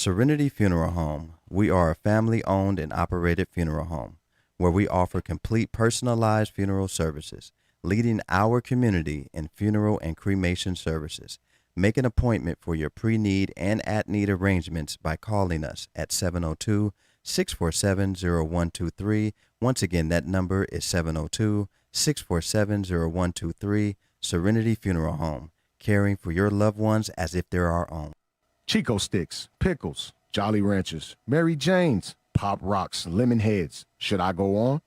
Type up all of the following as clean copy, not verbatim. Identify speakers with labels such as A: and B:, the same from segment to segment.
A: Serenity Funeral Home. We are a family-owned and operated funeral home where we offer complete personalized funeral services, leading our community in funeral and cremation services. Make an appointment for your pre-need and at-need arrangements by calling us at 702-647-0123. Once again, that number is 702-647-0123. Serenity Funeral Home, caring for your loved ones as if they're our own.
B: Chico Sticks, Pickles, Jolly Ranchers, Mary Jane's, Pop Rocks, Lemon Heads. Should I go on?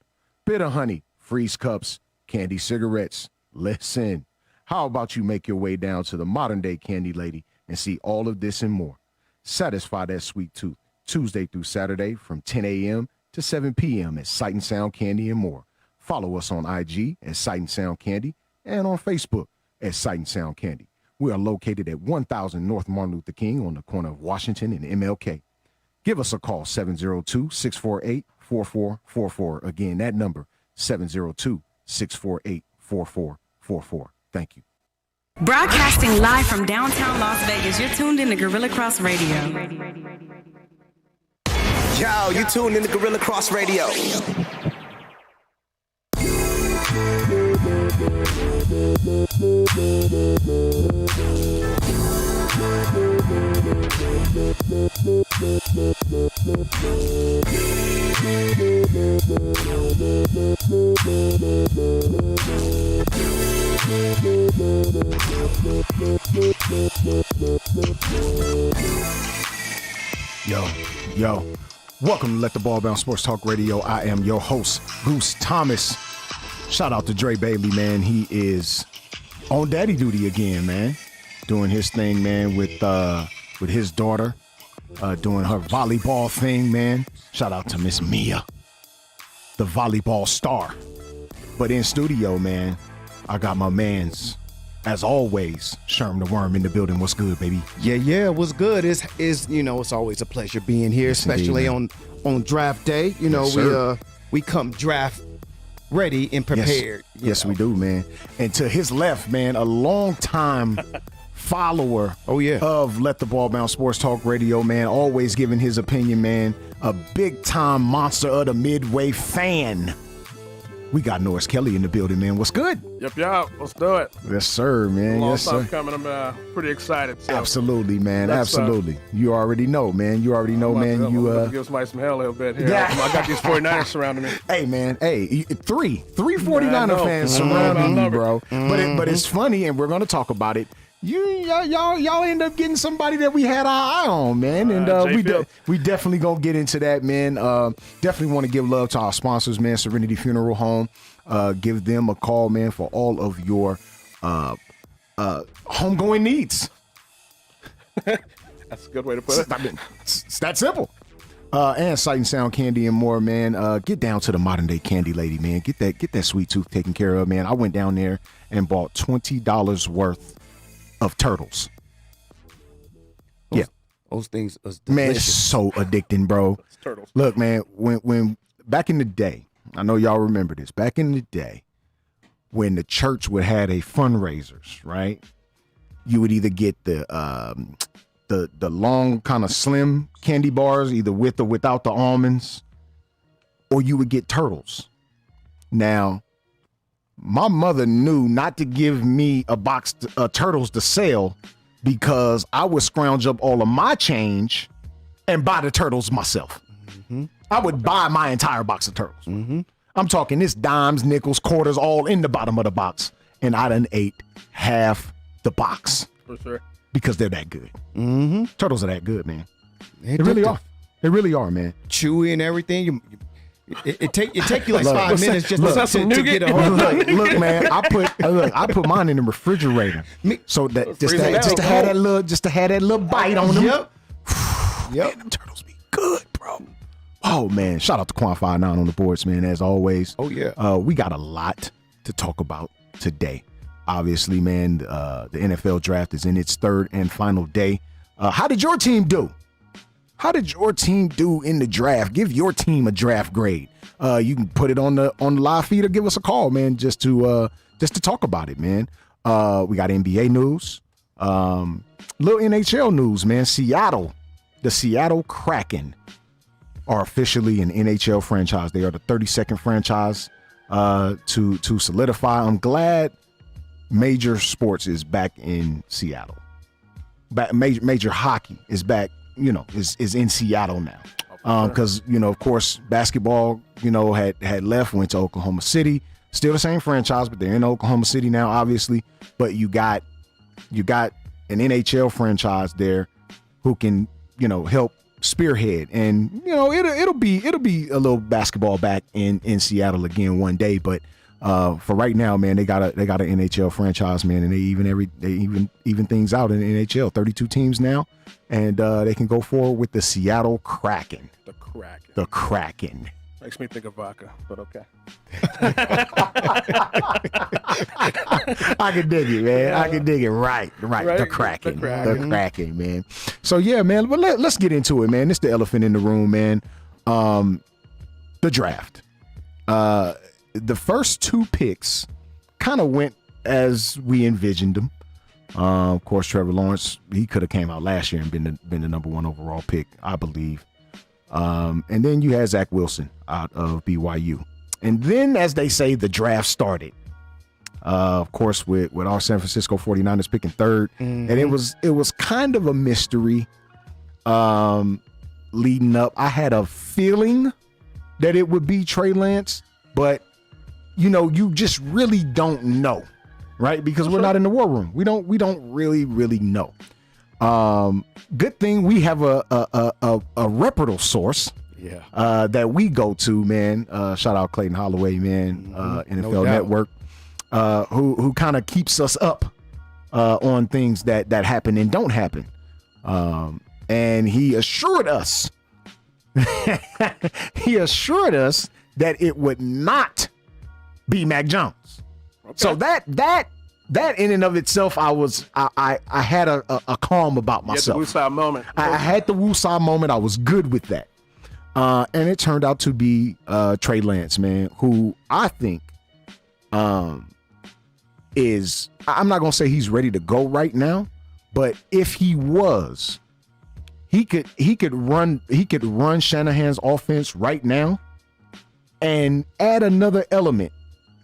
B: Bitter Honey, Freeze Cups, Candy Cigarettes. Listen, how about you make your way down to the modern day Candy Lady and see all of this and more? Satisfy that sweet tooth Tuesday through Saturday from 10 a.m. to 7 p.m. at Sight and Sound Candy and more. Follow us on IG at Sight and Sound Candy and on Facebook at Sight and Sound Candy. We are located at 1000 North Martin Luther King on the corner of Washington and MLK. Give us a call, 702-648-4444. Again, that number, 702-648-4444. Thank you.
C: Broadcasting live from downtown Las Vegas, you're tuned in to Guerilla Cross Radio.
D: Yo, you tuned in to Guerilla Cross Radio.
B: Yo, welcome to Let the Ball Bounce Sports Talk Radio. I am your host, Goose Thomas. Shout out to Dre Bailey, man. He is on daddy duty again, man. Doing his thing, man, with his daughter, doing her volleyball thing, man. Shout out to Miss Mia, the volleyball star. But in studio, man, I got my mans, as always, Sherm the Worm in the building. What's good, baby?
E: Yeah, what's good is it's always a pleasure being here,
B: yes,
E: especially
B: indeed,
E: on draft day.
B: Yes,
E: we come draft ready and prepared.
B: Yes, we do, man. And to his left, man, a long time follower of Let the Ball Bounce Sports Talk Radio, man, always giving his opinion, man. A big time monster of the Midway fan. We got Norris Kelly in the building, man. What's good?
F: Yep. Let's do it.
B: Yes, sir, man.
F: Long
B: yes,
F: time
B: sir.
F: coming. I'm pretty excited. So.
B: Absolutely, man. Absolutely. You alrety know, man. You already know, man.
F: I'm gonna give somebody some hell a little bit here.
B: Yeah.
F: I got these 49ers surrounding me.
B: Hey, man. Hey, three 49er fans surrounding you, bro. But it's funny, and we're gonna talk about it. Y'all end up getting somebody that we had our eye on, man, and we definitely gonna get into that, man. Definitely want to give love to our sponsors, man. Serenity Funeral Home. Give them a call, man, for all of your homegoing needs.
F: That's a good way to put it.
B: I mean, it's that simple. And Sight and Sound Candy and more, man. Get down to the modern day Candy Lady, man. Get that sweet tooth taken care of, man. I went down there and bought $20 worth of turtles.
E: Those things are delicious.
B: Man, it's so addicting, bro.
F: It's turtles.
B: Look, man, when back in the day, I know y'all remember this. Back in the day, when the church would have a fundraisers, right? You would either get the long kind of slim candy bars, either with or without the almonds, or you would get turtles. Now, my mother knew not to give me a box of turtles to sell because I would scrounge up all of my change and buy the turtles myself. Mm-hmm. I would buy my entire box of turtles. Mm-hmm. I'm talking this dimes, nickels, quarters, all in the bottom of the box. And I done ate half the box.
F: For sure.
B: Because they're that good.
E: Mm-hmm.
B: Turtles are that good, man. They really are. They really are, man.
E: Chewy and everything. It take you like 5 minutes just to get a hold.
B: Look, man. I put mine in the refrigerator, so that just to have that little bite on them.
E: Yep.
B: Man, them turtles be good, bro. Oh man, shout out to Quan 59 on the boards, man. As always.
E: Oh yeah.
B: We got a lot to talk about today. Obviously, man. The NFL draft is in its third and final day. How did your team do? How did your team do in the draft? Give your team a draft grade. You can put it on the live feed or give us a call, man, just to talk about it, man. We got NBA news, little NHL news, man. Seattle The Seattle Kraken are officially an NHL franchise. They are the 32nd franchise to solidify. I'm glad major sports is back in Seattle. Major hockey is back, is in Seattle now. Because, of course, basketball, had left, went to Oklahoma City. Still the same franchise, but they're in Oklahoma City now, obviously. But you got an NHL franchise there who can, help spearhead. And, it'll be a little basketball back in Seattle again one day. But for right now, man, they got an NHL franchise, man, and they even things out in the NHL. 32 teams now, and they can go forward with the Seattle Kraken. The Kraken.
F: Makes me think of vodka, but okay.
B: I can dig it, man. I can dig it. Right. The Kraken. The Kraken, man. So yeah, man. But let's get into it, man. It's the elephant in the room, man. The draft. The first two picks kind of went as we envisioned them. Of course, Trevor Lawrence, he could have came out last year and been the number one overall pick, I believe. And then you had Zach Wilson out of BYU. And then, as they say, the draft started. Of course, with our San Francisco 49ers picking third. Mm-hmm. And it was kind of a mystery leading up. I had a feeling that it would be Trey Lance, but you just really don't know, right? Because we're not in the war room. We don't really know. Good thing we have a reputable source that we go to, man. Shout out Clayton Holloway, man, NFL Network, who kind of keeps us up on things that happen and don't happen. And he assured us that it would not be Mac Jones. Okay. So that in and of itself, I had a calm about myself.
F: You had the woosah moment.
B: I had the woosah moment. I was good with that. And it turned out to be Trey Lance, man, who I think is, I'm not going to say he's ready to go right now, but if he was, he could run Shanahan's offense right now and add another element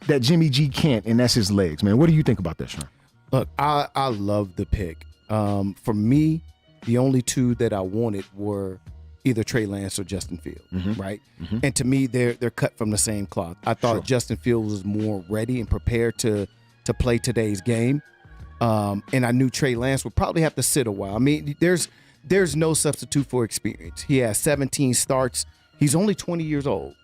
B: that Jimmy G can't, and that's his legs, man. What do you think about that, Sean?
E: Look, I love the pick. For me, the only two that I wanted were either Trey Lance or Justin Fields, right? Mm-hmm. And to me, they're cut from the same cloth. I thought Justin Fields was more ready and prepared to play today's game, and I knew Trey Lance would probably have to sit a while. I mean, there's no substitute for experience. He has 17 starts. He's only 20 years old.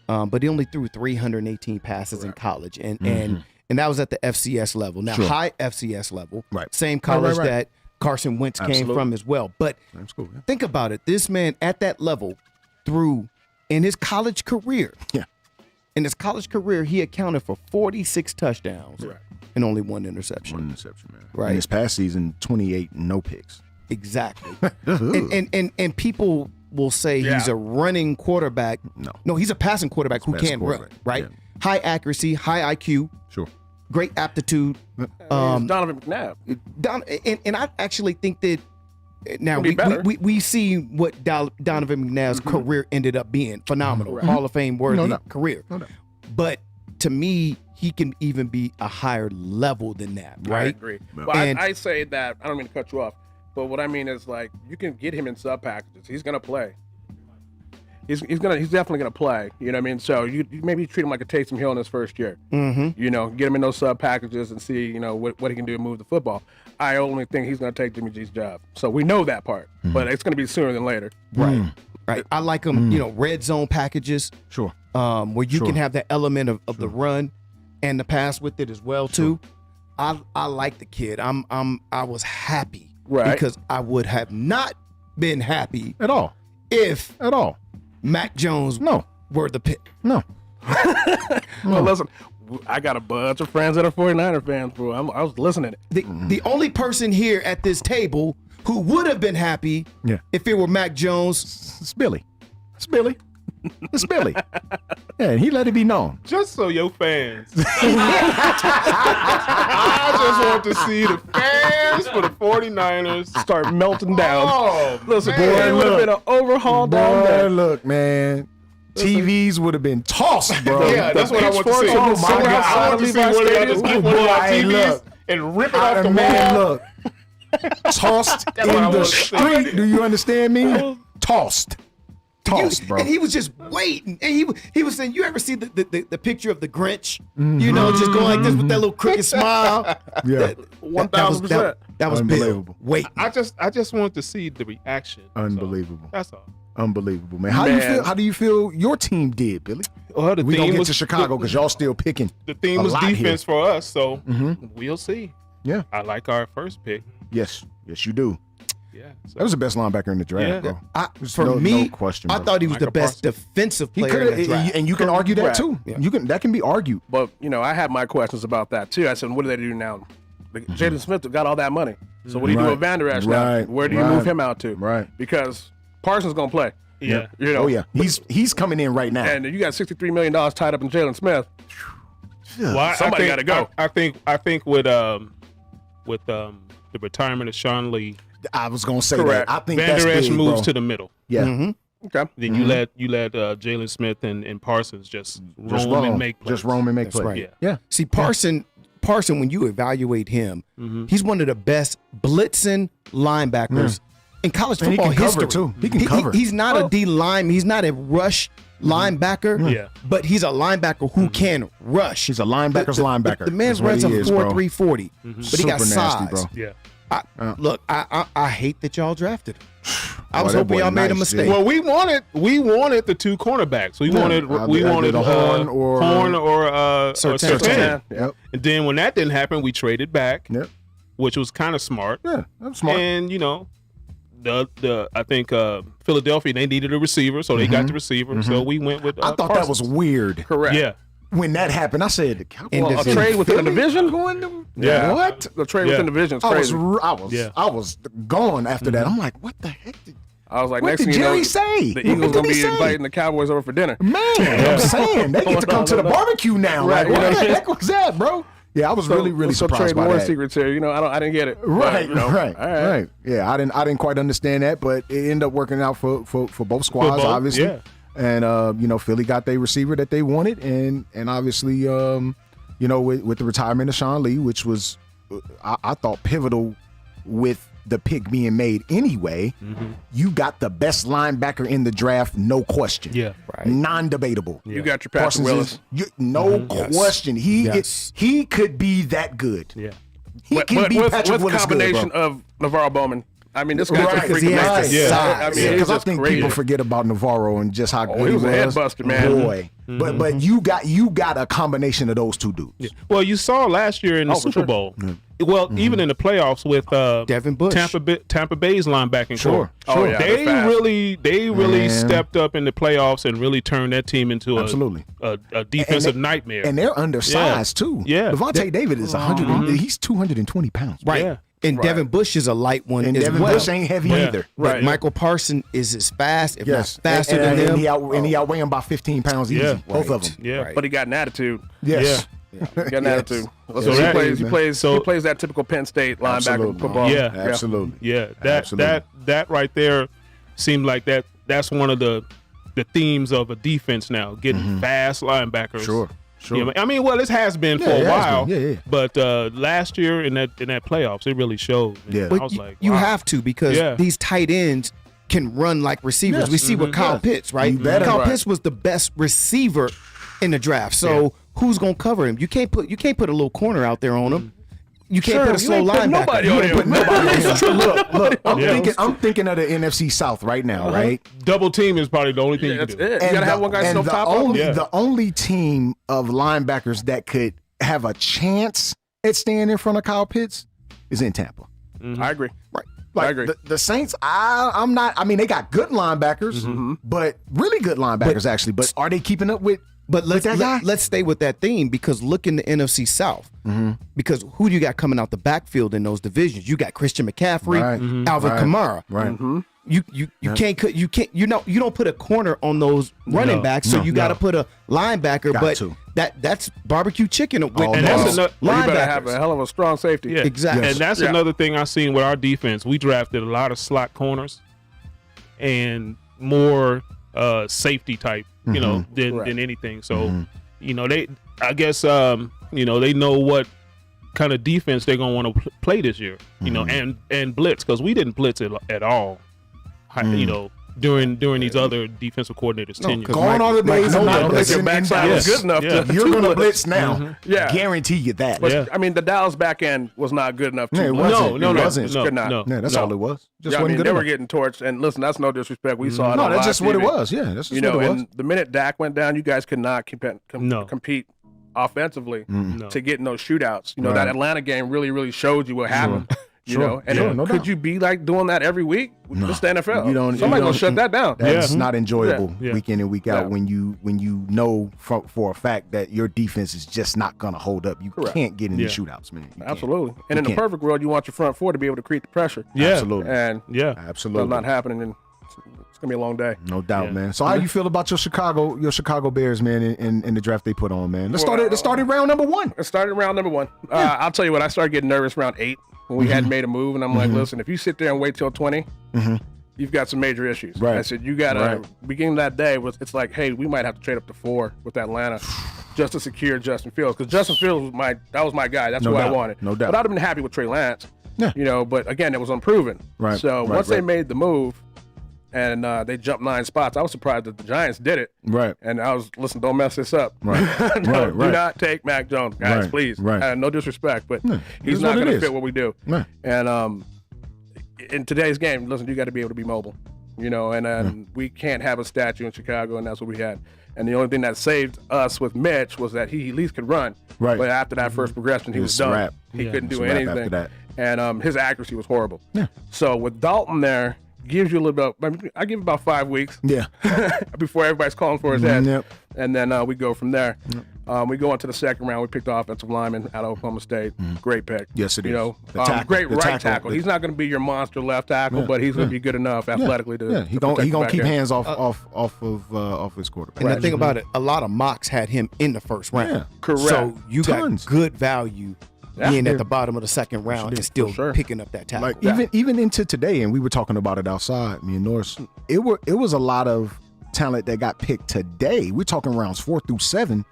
E: But he only threw 318 passes in college, and that was at the FCS level. Now, high FCS level, same college that Carson Wentz came from as well. But think about it. This man at that level threw in his college career. Yeah. In his college career, he accounted for 46 touchdowns and only one interception.
B: Man. Right. In his past season, 28 no picks.
E: Exactly. and people will say he's a running quarterback. No, he's a passing quarterback who can run, right? Yeah. High accuracy, high IQ. Sure. Great aptitude.
F: Donovan McNabb.
E: And I actually think that now we see what Donovan McNabb's career ended up being. Phenomenal. Hall of Fame worthy career. But to me, he can even be a higher level than that, right?
F: I agree. Well, I say that, I don't mean to cut you off, but what I mean is, like, you can get him in sub packages. He's gonna play. He's definitely gonna play. You know what I mean? So you maybe treat him like a Taysom Hill in his first year. Mm-hmm. You know, get him in those sub packages and see what he can do to move the football. I only think he's gonna take Jimmy G's job. So we know that part, but it's gonna be sooner than later.
E: Right. Right. I like him. Red zone packages.
B: Sure.
E: Where you can have that element of the run and the pass with it as well too. I like the kid. I was happy. Right. Because I would have not been happy
B: at all
E: if Mac Jones were the pick.
B: No.
F: Well, listen, I got a bunch of friends that are 49er fans, bro. I was listening.
E: The only person here at this table who would have been happy if it were Mac Jones.
B: It's Billy. It's Billy. Yeah, and he let it be known.
G: Just so your fans. I just want to see the fans for the 49ers
F: Start melting down.
G: Oh,
F: Listen,
G: man.
F: boy, it would have been an overhaul down
B: Boy,
F: there.
B: look, man. TVs would have been tossed, bro.
G: Yeah, that's what I want to see.
F: pitchforks
B: Oh, my God.
G: I want to see one of y'all just get one of y'all
B: Hey,
G: TVs
B: look.
G: and rip it off the
B: Man,
G: wall.
B: look. Tossed in
G: what I
B: the
G: wanna see.
B: street. Do you understand me? Tossed. Tossed, bro.
E: And he was just waiting. And he was saying, you ever see the picture of the Grinch? You know, just going like this with that little crooked smile.
B: Yeah.
F: 1,000%.
E: That was
B: Unbelievable.
E: Bill. Wait.
G: I just want to see the reaction.
B: Unbelievable.
G: So, that's all.
B: Unbelievable, man. How do you feel your team did, Billy?
G: Well, the
B: We gonna
G: theme
B: get
G: was
B: to Chicago because y'all still picking.
G: the theme
B: a
G: was
B: lot here.
G: defense for us, so we'll see.
B: Yeah.
G: I like our first pick.
B: Yes, you do.
G: Yeah. So.
B: That was the best linebacker in the draft,
G: Yeah.
B: bro.
E: For
B: no
E: me,
B: question,
E: I
B: bro.
E: thought he was the
G: Michael
E: best
G: Parsons.
E: defensive
B: He
E: player in the
B: could,
E: draft.
B: and you can argue that
F: Correct.
B: too.
E: Yeah.
B: That can be argued.
F: But, I had my questions about that, too. I said, what do they do now? Jaden Smith got all that money. So what do you do with Van Der Esch now?
B: Right.
F: Where do you move him out to?
B: Right.
F: Because Parsons going to play.
G: Yeah.
B: Oh yeah, he's coming in right now.
F: And you got $63 million tied up in Jalen Smith.
G: Well,
F: Somebody gotta go.
G: I think with the retirement of Sean Lee,
B: I was gonna say
F: Correct.
B: that. I think
G: Van
B: that's
G: Der Esch
B: big,
G: moves
B: bro.
G: to the middle.
B: Yeah.
F: Okay.
G: Then you let Jalen Smith and Parsons just
B: Just
G: roam and
B: roam.
G: make plays.
B: Just roam and make
E: That's
B: plays.
E: right.
B: Yeah.
E: See, Parson, when you evaluate him, he's one of the best blitzing linebackers in college
B: And he
E: football
B: can cover,
E: history.
B: too. He can cover.
E: He's not a D line. He's not a rush linebacker.
G: Yeah.
E: But he's a linebacker who can rush.
B: He's a linebacker's linebacker.
E: The man
B: That's what
E: runs a
B: he is, bro.
E: 4.340, but he got
B: Super
E: size.
B: nasty, bro.
G: Yeah.
E: Look, I hate that y'all drafted him. I was
B: that
E: hoping
B: boy
E: y'all made a
B: nice,
E: mistake.
B: Jay.
G: Well, we wanted the two cornerbacks. We wanted
B: either Horn or-
E: Surtain.
G: Surtain.
B: Yep.
G: And then when that didn't happen, we traded back,
B: Yep.
G: which was kind of smart.
B: Yeah. That's smart.
G: And I think Philadelphia, they needed a receiver, so they got the receiver. So we went with.
B: I thought that was weird.
F: Correct.
G: Yeah.
B: When that happened, I said, the Cowboys
E: Well,
F: a trade within the
B: Philly
F: division?
B: Going to,
G: Yeah.
B: What?
F: The trade
G: Yeah.
F: within the division is
B: I was,
F: crazy.
G: Yeah.
B: I was gone after that. I'm like, what the heck?
F: I was like,
B: What
F: next
B: did
F: thing you know,
B: Jerry say?
F: the Eagles
B: What
F: going
B: did
F: to
B: he
F: be
B: say?
F: inviting the Cowboys over for dinner.
B: Man, I'm saying they get to come to the barbecue now.
F: Right,
B: Like, what
F: you know?
B: the heck was that, bro? Yeah, I was really
F: Let's go
B: surprised
F: trade
B: by
F: more
B: that.
F: secrets here. I didn't get it. But,
B: Right,
F: all
B: right. Yeah, I didn't quite understand that, but it ended up working out for both squads,
G: both,
B: obviously.
G: yeah.
B: And Philly got their receiver that they wanted, and obviously, with the retirement of Sean Lee, which was I thought pivotal with the pick being made anyway. You got the best linebacker in the draft, no question.
G: Yeah.
E: Right.
F: You
B: Non-debatable.
F: got your Patrick Willis.
B: No question. He could be that good.
G: Yeah.
B: He can be
F: with
B: Patrick Willis
F: combination
B: good, bro.
F: of Navarro Bowman. I mean, this guy's
B: Right,
F: a
B: 'cause
F: freaking
B: he has
F: monster.
B: the
E: size.
F: I mean,
B: Because I
F: just
B: think
F: crazy.
B: people forget about Navarro and just how good
F: he was a head
B: was.
F: buster, man.
B: Boy, but you got a combination of those two dudes.
G: Well, you saw last year in the
F: for
G: Super
F: sure.
G: Bowl. Well, even in the playoffs with
E: Devin Bush.
G: Tampa Bay's linebacking core.
F: Oh, yeah,
G: they
F: they're fast.
G: really
B: Man.
G: stepped up in the playoffs and really turned that team into
B: Absolutely.
G: a defensive nightmare.
B: And they're undersized too.
G: Yeah.
B: Levante David is 100. He's 220 pounds.
E: Right.
G: Yeah.
E: And Devin Bush is a light one
B: And
E: as
B: Devin
E: well.
B: Bush ain't heavy
G: Yeah.
B: either.
E: But
F: Right.
E: Michael Parson is as fast, if
B: Yes,
E: not faster
B: and,
E: than him.
B: and he outweigh him by 15 pounds easy.
G: Yeah.
B: Both of
E: Right.
B: them.
G: Yeah.
E: Right.
F: But he got an attitude.
B: Yes.
F: He got an
B: Yes.
F: attitude.
B: So
F: So
G: that-
F: he plays that typical Penn State linebacker
B: Absolutely.
F: football.
G: Yeah.
B: Absolutely.
G: Yeah,
B: Absolutely.
G: that right there seemed like that's one of the themes of a defense now, getting fast linebackers.
B: Sure. Sure.
G: You know, I mean, well, it has been for
B: Yeah,
G: a
B: it has
G: while.
B: been. Yeah.
G: But last year in that playoffs, it really showed. And
B: Yeah.
G: I
E: But
G: was like,
E: you
G: wow.
E: have to because
G: Yeah.
E: these tight ends can run like receivers.
B: Yes.
E: We see with Kyle Pitts, right?
B: You better.
E: Kyle
B: Right.
E: Pitts was the best receiver in the draft. So who's gonna cover him? You can't put a little corner out there on him. You can't
F: Sure,
E: put a
F: you
E: slow
F: ain't putting
E: linebacker.
F: nobody
E: You
F: on
E: ain't
F: him.
E: putting nobody on him.
B: Look,
G: Yeah.
B: I'm thinking of the NFC South right now, right?
G: Double team is probably the only thing
F: Yeah,
G: you
F: that's
G: can do.
F: it. You got to have one guy
B: and
F: still
B: the
F: top
B: only,
F: of him.
B: the only team of linebackers that could have a chance at staying in front of Kyle Pitts is in Tampa.
F: I agree.
B: Right.
F: I agree.
B: The Saints, I'm not. I mean, they got good linebackers, but really good linebackers actually. But are they keeping up with
E: But
B: that guy?
E: let's stay with that theme, because look in the NFC South. Because who do you got coming out the backfield in those divisions? You got Christian McCaffrey,
B: Right.
E: Alvin Kamara.
B: Right.
E: You don't put a corner on those running backs, so you got to put a linebacker.
B: Got to.
E: that's barbecue chicken with
B: And
G: that's
E: those
G: another-
F: You better have
E: linebackers.
F: a hell of a strong safety.
G: Yeah,
E: Exactly.
G: And that's
F: Yeah.
G: another thing I've seen with our defense. We drafted a lot of slot corners and more safety type, than anything. So, I guess, they know what kind of defense they're gonna want to play this year. And blitz, because we didn't blitz it at all. During these other defensive coordinators' tenure.
B: Gone are the days of not
F: Your
B: blitzing in
F: backside was
B: Dallas.
F: good enough
G: Yeah.
F: to
B: You're
F: to
B: going to
F: blitz.
B: blitz now.
F: Yeah.
B: Guarantee you that.
F: But,
G: Yeah.
F: I mean, the Dallas back end was not good enough to
B: Yeah, it
F: blitz.
B: wasn't.
G: No,
B: It
G: no,
B: wasn't.
F: Just could not.
G: no.
B: Yeah, that's
F: No.
B: all it was. Just
F: Yeah, I
B: wasn't
F: mean,
B: good
F: they were
B: enough.
F: getting torched, and listen, that's no disrespect. We saw it.
B: No,
F: on
B: that's
F: live
B: just what it
F: TV.
B: was. Yeah, that's just what it was.
F: And the minute Dak went down, you guys could not
G: No.
F: compete offensively
G: No.
F: to get in those shootouts.
B: Right.
F: That Atlanta game really showed you what happened.
B: Sure.
F: And
B: Sure, no
F: could
B: doubt.
F: you be like doing that every week?
B: No.
F: It's the NFL.
B: You don't-
F: Somebody
B: you
F: gonna
B: don't-
F: shut that down.
B: That's not enjoyable
G: Yeah.
B: week in and week out
F: Yeah.
B: when you know for a fact that your defense is just not gonna hold up. You
F: Correct.
B: can't get in
G: Yeah.
B: the shootouts, man. You can't.
F: Absolutely. And
B: You
F: in the
B: can't.
F: perfect world, you want your front four to be able to create the pressure.
G: Yeah.
B: Absolutely.
F: And
G: Yeah.
B: Absolutely.
F: that's not happening. And it's gonna be a long day.
B: No doubt,
G: Yeah.
B: man. So how you feel about your Chicago Bears, man, in the draft they put on, man? Let's start in round number 1.
F: It started round number 1. I'll tell you what, I started getting nervous around 8 when we hadn't made a move, and I'm like, listen, if you sit there and wait till 20, you've got some major issues.
B: Right.
F: I said, you got to, beginning of that day, it's like, hey, we might have to trade up to 4 with Atlanta just to secure Justin Fields, because Justin Fields was my guy. That's
B: No
F: who I
B: doubt.
F: wanted.
B: No doubt.
F: But I'd have been happy with Trey Lance.
B: Yeah.
F: But again, it was unproven.
B: Right,
F: So
B: right,
F: once they
B: right.
F: made the move, and they jumped 9 spots, I was surprised that the Giants did it.
B: Right.
F: And I was, listen, don't mess this up.
B: Right.
F: No,
B: Right.
F: Do not take Mac Jones, guys,
B: Right.
F: please.
B: Right.
F: No disrespect, but
B: it
F: he's
B: is
F: not
B: what it
F: going to
B: is.
F: fit what we do.
B: Right.
F: And in today's game, listen, you got to be able to be mobile, and we can't have a statue in Chicago, and that's what we had. And the only thing that saved us with Mitch was that he at least could run.
B: Right.
F: But after that first progression, he was
B: It's a
F: done.
B: wrap.
F: He couldn't
B: It's
F: do
B: a wrap
F: anything.
B: after that.
F: And his accuracy was horrible.
B: Yeah.
F: So with Dalton there, gives you a little bit. I give about 5 weeks.
B: Yeah.
F: Before everybody's calling for his head.
B: Yep.
F: And then we go from there. We go into the second round. We picked offensive lineman out of Oklahoma State. Great pick.
B: Yes, it is.
F: The
B: The tackle-
F: great
B: the
F: right
B: tackle-
F: tackle. He's not going to be your monster left tackle, but he's going to be good enough athletically to.
B: Yeah, he
F: to
B: gonna
F: protect the back
B: keep
F: end.
B: hands off his quarterback.
E: And the thing about it, a lot of mocks had him in the first round.
B: Yeah.
F: Correct.
E: So you
B: Tons.
E: got good value being at the bottom of the second round and still
F: sure.
E: picking up that tackle.
B: Like even into today, and we were talking about it outside, me and Norris. It was a lot of talent that got picked today. We're talking rounds 4 through 7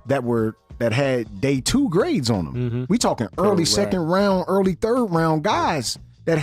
B: that had day 2 grades on them. We talking early second round, early third round guys that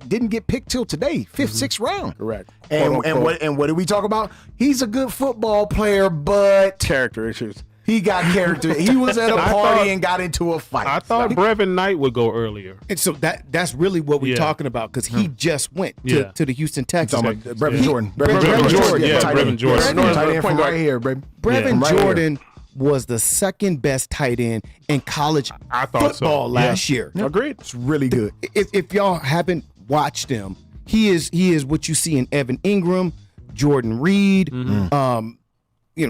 B: didn't get picked till today, 5th, 6th round.
F: Correct.
B: And
F: Quote, unquote.
B: what did we talk about? He's a good football player, but
F: Character issues.
B: he got character. He was at a party and got into a fight.
G: I thought Brevin Knight would go earlier.
E: And so that's really what we're
G: Yeah.
E: talking about, because he just went
G: Yeah.
E: to the Houston Texans.
B: Talking about Brevin
E: He-
B: Jordan.
E: Brevin Jordan,
G: yeah,
B: tight
G: Brevin
B: end.
G: Jordan.
B: Tight end from
F: Point guard.
B: right here, baby.
E: Brevin
B: Right here.
E: Jordan was the second best tight end in college
G: I thought so.
E: football last year.
F: Agreed.
B: It's really good.
E: If y'all haven't watched him, he is what you see in Evan Ingram, Jordan Reed,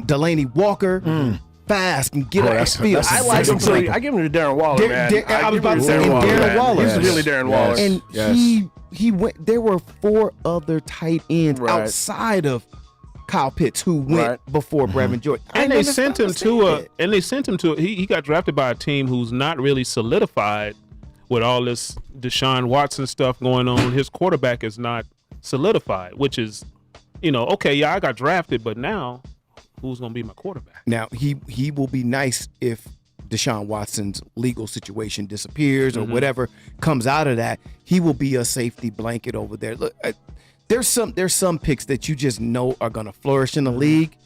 E: Delaney Walker. Fast and get up the field.
B: that's a
F: I like him.
B: That's a
F: I give him to Darren Waller, man.
E: I was
F: give
E: about
F: him
E: to say,
F: Darren
E: and
F: Waller,
E: Darren
F: man.
E: Waller.
F: He's
B: Yes.
F: really Darren Waller.
E: And
B: Yes.
E: he went. There were 4 other tight ends
F: Right.
E: outside of Kyle Pitts who went
F: Right.
E: before Brevin Jordan.
G: And they sent him to
E: a.
G: he got drafted by a team who's not really solidified with all this Deshaun Watson stuff going on. His quarterback is not solidified, which is, okay, yeah, I got drafted, but now who's going to be my quarterback?
E: Now he will be nice if Deshaun Watson's legal situation disappears or whatever comes out of that. He will be a safety blanket over there. Look, there's some picks that you just know are going to flourish in the league.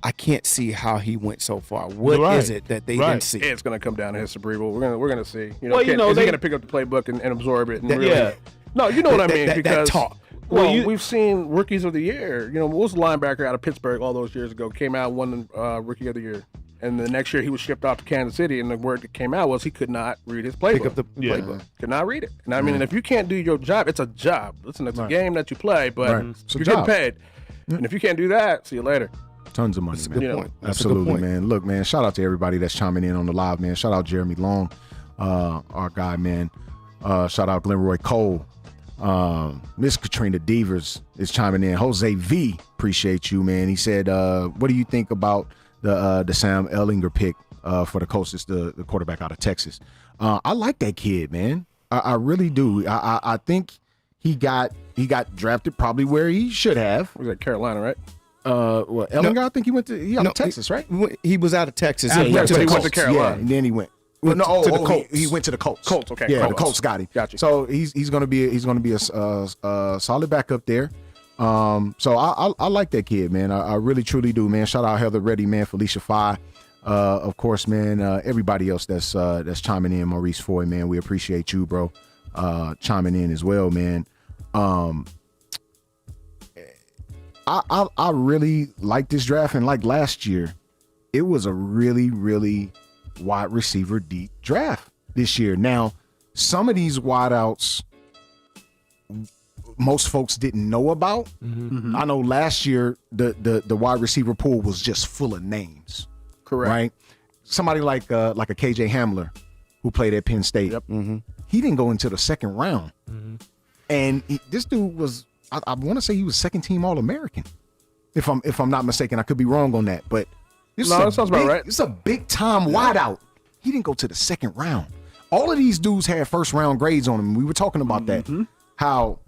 E: I can't see how he went so far. What is it that they didn't see?
F: It's going to come down to his cerebral. We're going to see.
G: Well,
F: is he
G: they-
F: going to pick up the playbook and absorb it? And really,
G: yeah.
F: No, you know what I mean.
E: That
F: Because
E: talk.
F: Well, we've seen rookies of the year. What was the linebacker out of Pittsburgh all those years ago? Came out and won the rookie of the year. And the next year he was shipped off to Kansas City, and the word that came out was he could not read his playbook.
E: Pick up the playbook.
F: Could not read it. And I mean, if you can't do your job, it's a job. Listen, it's a game that you play, but
B: Right. It's a
F: you're getting
B: job.
F: paid. And if you can't do that, see you later.
B: Tons of money,
E: That's a
B: man.
E: good point. That's a good
B: Absolutely,
E: point.
B: man. Look, man, shout out to everybody that's chiming in on the live, man. Shout out Jeremy Long, our guy, man. Shout out Glenroy Cole. Miss Katrina Devers is chiming in. Jose V, appreciate you, man. He said, what do you think about the Sam Ehlinger pick for the Colts? It's the quarterback out of Texas. I like that kid, man. I really do. I think he got drafted probably where he should have.
F: Was that Carolina, right?
B: Ehlinger, I think he went to out of Texas, right?
E: He was out of Texas.
F: Yeah,
E: He went to
F: but
E: the
F: he went
E: Colts.
F: to Carolina.
B: Yeah, and then he went.
E: To the Colts.
B: He went to the Colts.
F: Colts, okay.
B: Yeah,
F: Colts.
B: the Colts got him.
F: Gotcha.
B: So he's gonna be a solid backup there. So I like that kid, man. I really truly do, man. Shout out Heather Reddy, man. Felicia Fye, of course, man. Everybody else that's chiming in. Maurice Foy, man. We appreciate you, bro. Chiming in as well, man. I really like this draft, and like last year, it was a really wide receiver deep draft this year. Now, some of these wideouts most folks didn't know about.
F: Mm-hmm.
B: I know last year the wide receiver pool was just full of names.
F: Correct.
B: Right? Somebody like a KJ Hamler who played at Penn State.
F: Yep.
E: Mm-hmm.
B: He didn't go into the second round. And this dude was, I want to say he was second team All-American. If I'm not mistaken, I could be wrong on that, but
F: No, that sounds about right.
B: It's a big time wideout. He didn't go to the second round. All of these dudes had first round grades on them. We were talking about that. How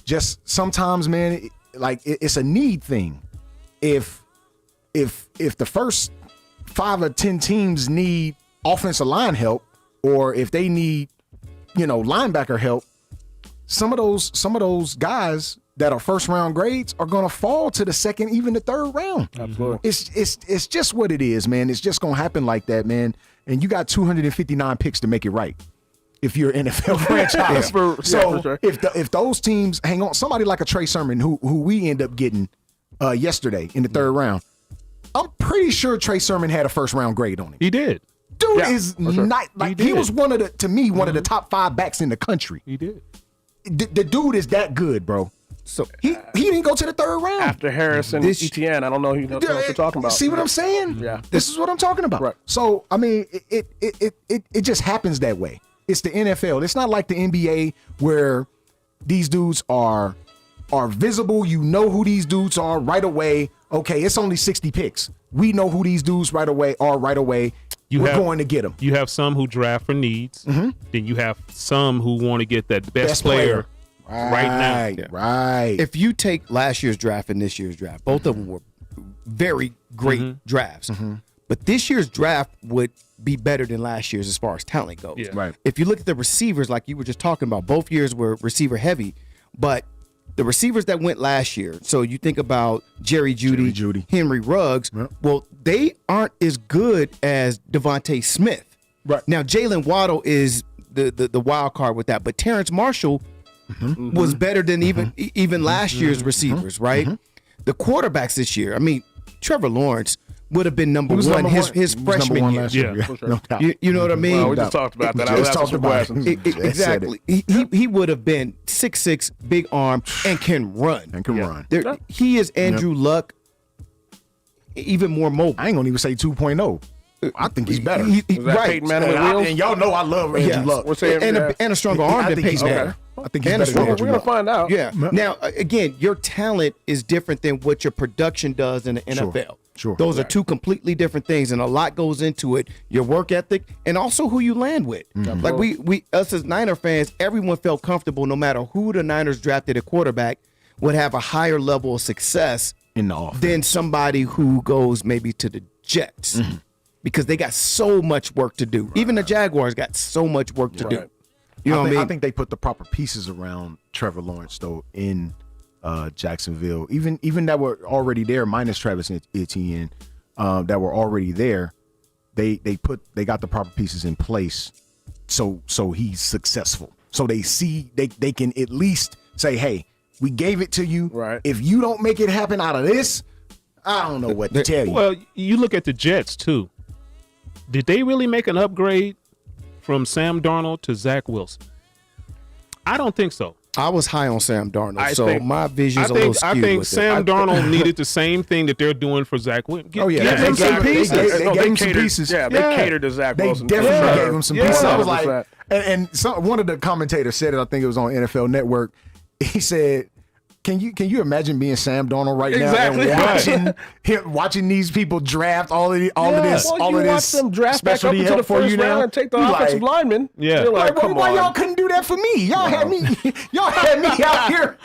B: just sometimes, man, it's a need thing. If the first 5 or 10 teams need offensive line help, or if they need, linebacker help, some of those guys that are first round grades are gonna fall to the second, even the third round.
F: Absolutely.
B: It's just what it is, man. It's just gonna happen like that, man. And you got 259 picks to make it right if you're an NFL franchise.
F: for sure.
B: if those teams hang on, somebody like a Trey Sermon, who we end up getting yesterday in the third round, I'm pretty sure Trey Sermon had a first round grade on him.
G: He did.
B: Dude
F: Yeah,
B: is
F: for sure.
B: not like
G: He
B: he was
G: did.
B: one of the top 5 backs in the country.
G: He did.
B: The dude is that good, bro.
E: So
B: He didn't go to the third round.
F: After Harrison, ETN, I don't know who knows what you're talking about.
B: See what I'm saying?
F: Yeah.
B: This is what I'm talking about.
F: Right.
B: So I mean, it just happens that way. It's the NFL. It's not like the NBA where these dudes are visible. You know who these dudes are right away. Okay, it's only 60 picks. We know who these dudes right away are right away. We're going to get them.
G: You have some who draft for needs. Then you have some who want to get that best player right now.
B: Right.
E: if you take last year's draft and this year's draft, both of them were very great drafts. But this year's draft would be better than last year's as far as talent goes.
G: Yeah.
B: Right.
E: If you look at the receivers, like you were just talking about, both years were receiver heavy, but the receivers that went last year, so you think about Jerry Jeudy, Henry Ruggs, well, they aren't as good as Devontae Smith.
B: Right.
E: Now, Jalen Waddle is the wild card with that, but Terrence Marshall was better than even last year's receivers, right? The quarterbacks this year, I mean, Trevor Lawrence would have been number one his freshman year.
G: Yeah.
B: No doubt.
E: You know what I mean?
F: Well, we just talked about that.
B: We just
F: That's
B: talked
F: some
B: about
F: questions.
B: it.
E: Exactly. He would have been 6'6", big arm, and can run.
B: And can run.
E: He is Andrew Luck, even more mobile.
B: I ain't gonna even say 2.0. I think he's better.
F: Was that Peyton Manning with wheels?
B: And y'all know I love Andrew Luck.
F: We're saying
E: and a stronger arm
B: I
E: than
B: think he's
E: Peyton
B: better.
E: Manning.
B: I think he's
E: And a
B: better than
E: stronger-
B: Andrew
F: We're gonna
B: Luck.
F: find out.
E: Yeah. Now, again, your talent is different than what your production does in the NFL.
B: Sure.
E: Those are two completely different things, and a lot goes into it. Your work ethic, and also who you land with. Like we us as Niner fans, everyone felt comfortable, no matter who the Niners drafted at quarterback, would have a higher level of success
B: In the offense.
E: than somebody who goes maybe to the Jets, because they got so much work to do. Even the Jaguars got so much work to do. You know what I mean?
B: I think they put the proper pieces around Trevor Lawrence though in Jacksonville. Even that were already there, minus Travis Etienne, that were already there. They got the proper pieces in place, so he's successful. So they see they can at least say, hey, we gave it to you.
F: Right.
B: If you don't make it happen out of this, I don't know what to tell you.
G: Well, you look at the Jets too. Did they really make an upgrade from Sam Darnold to Zach Wilson? I don't think so.
E: I was high on Sam Darnold, my
G: I
E: vision's a little skewed.
G: I think
E: with
G: Sam
E: it.
G: Darnold needed the same thing that they're doing for Zach Wilson.
B: Give him some pieces. They gave him some pieces.
F: Yeah, they catered to Zach Wilson.
B: They definitely gave him some pieces. I was
F: 100%.
B: like, and one of the commentators said it. I think it was on NFL Network. He said, Can you imagine being Sam Darnold right now and watching these people draft all of this
F: watch them draft back up into the first round and take the offensive lineman.
G: Yeah,
F: you're like, come
B: why
F: on.
B: y'all couldn't do that for me? Y'all had me out here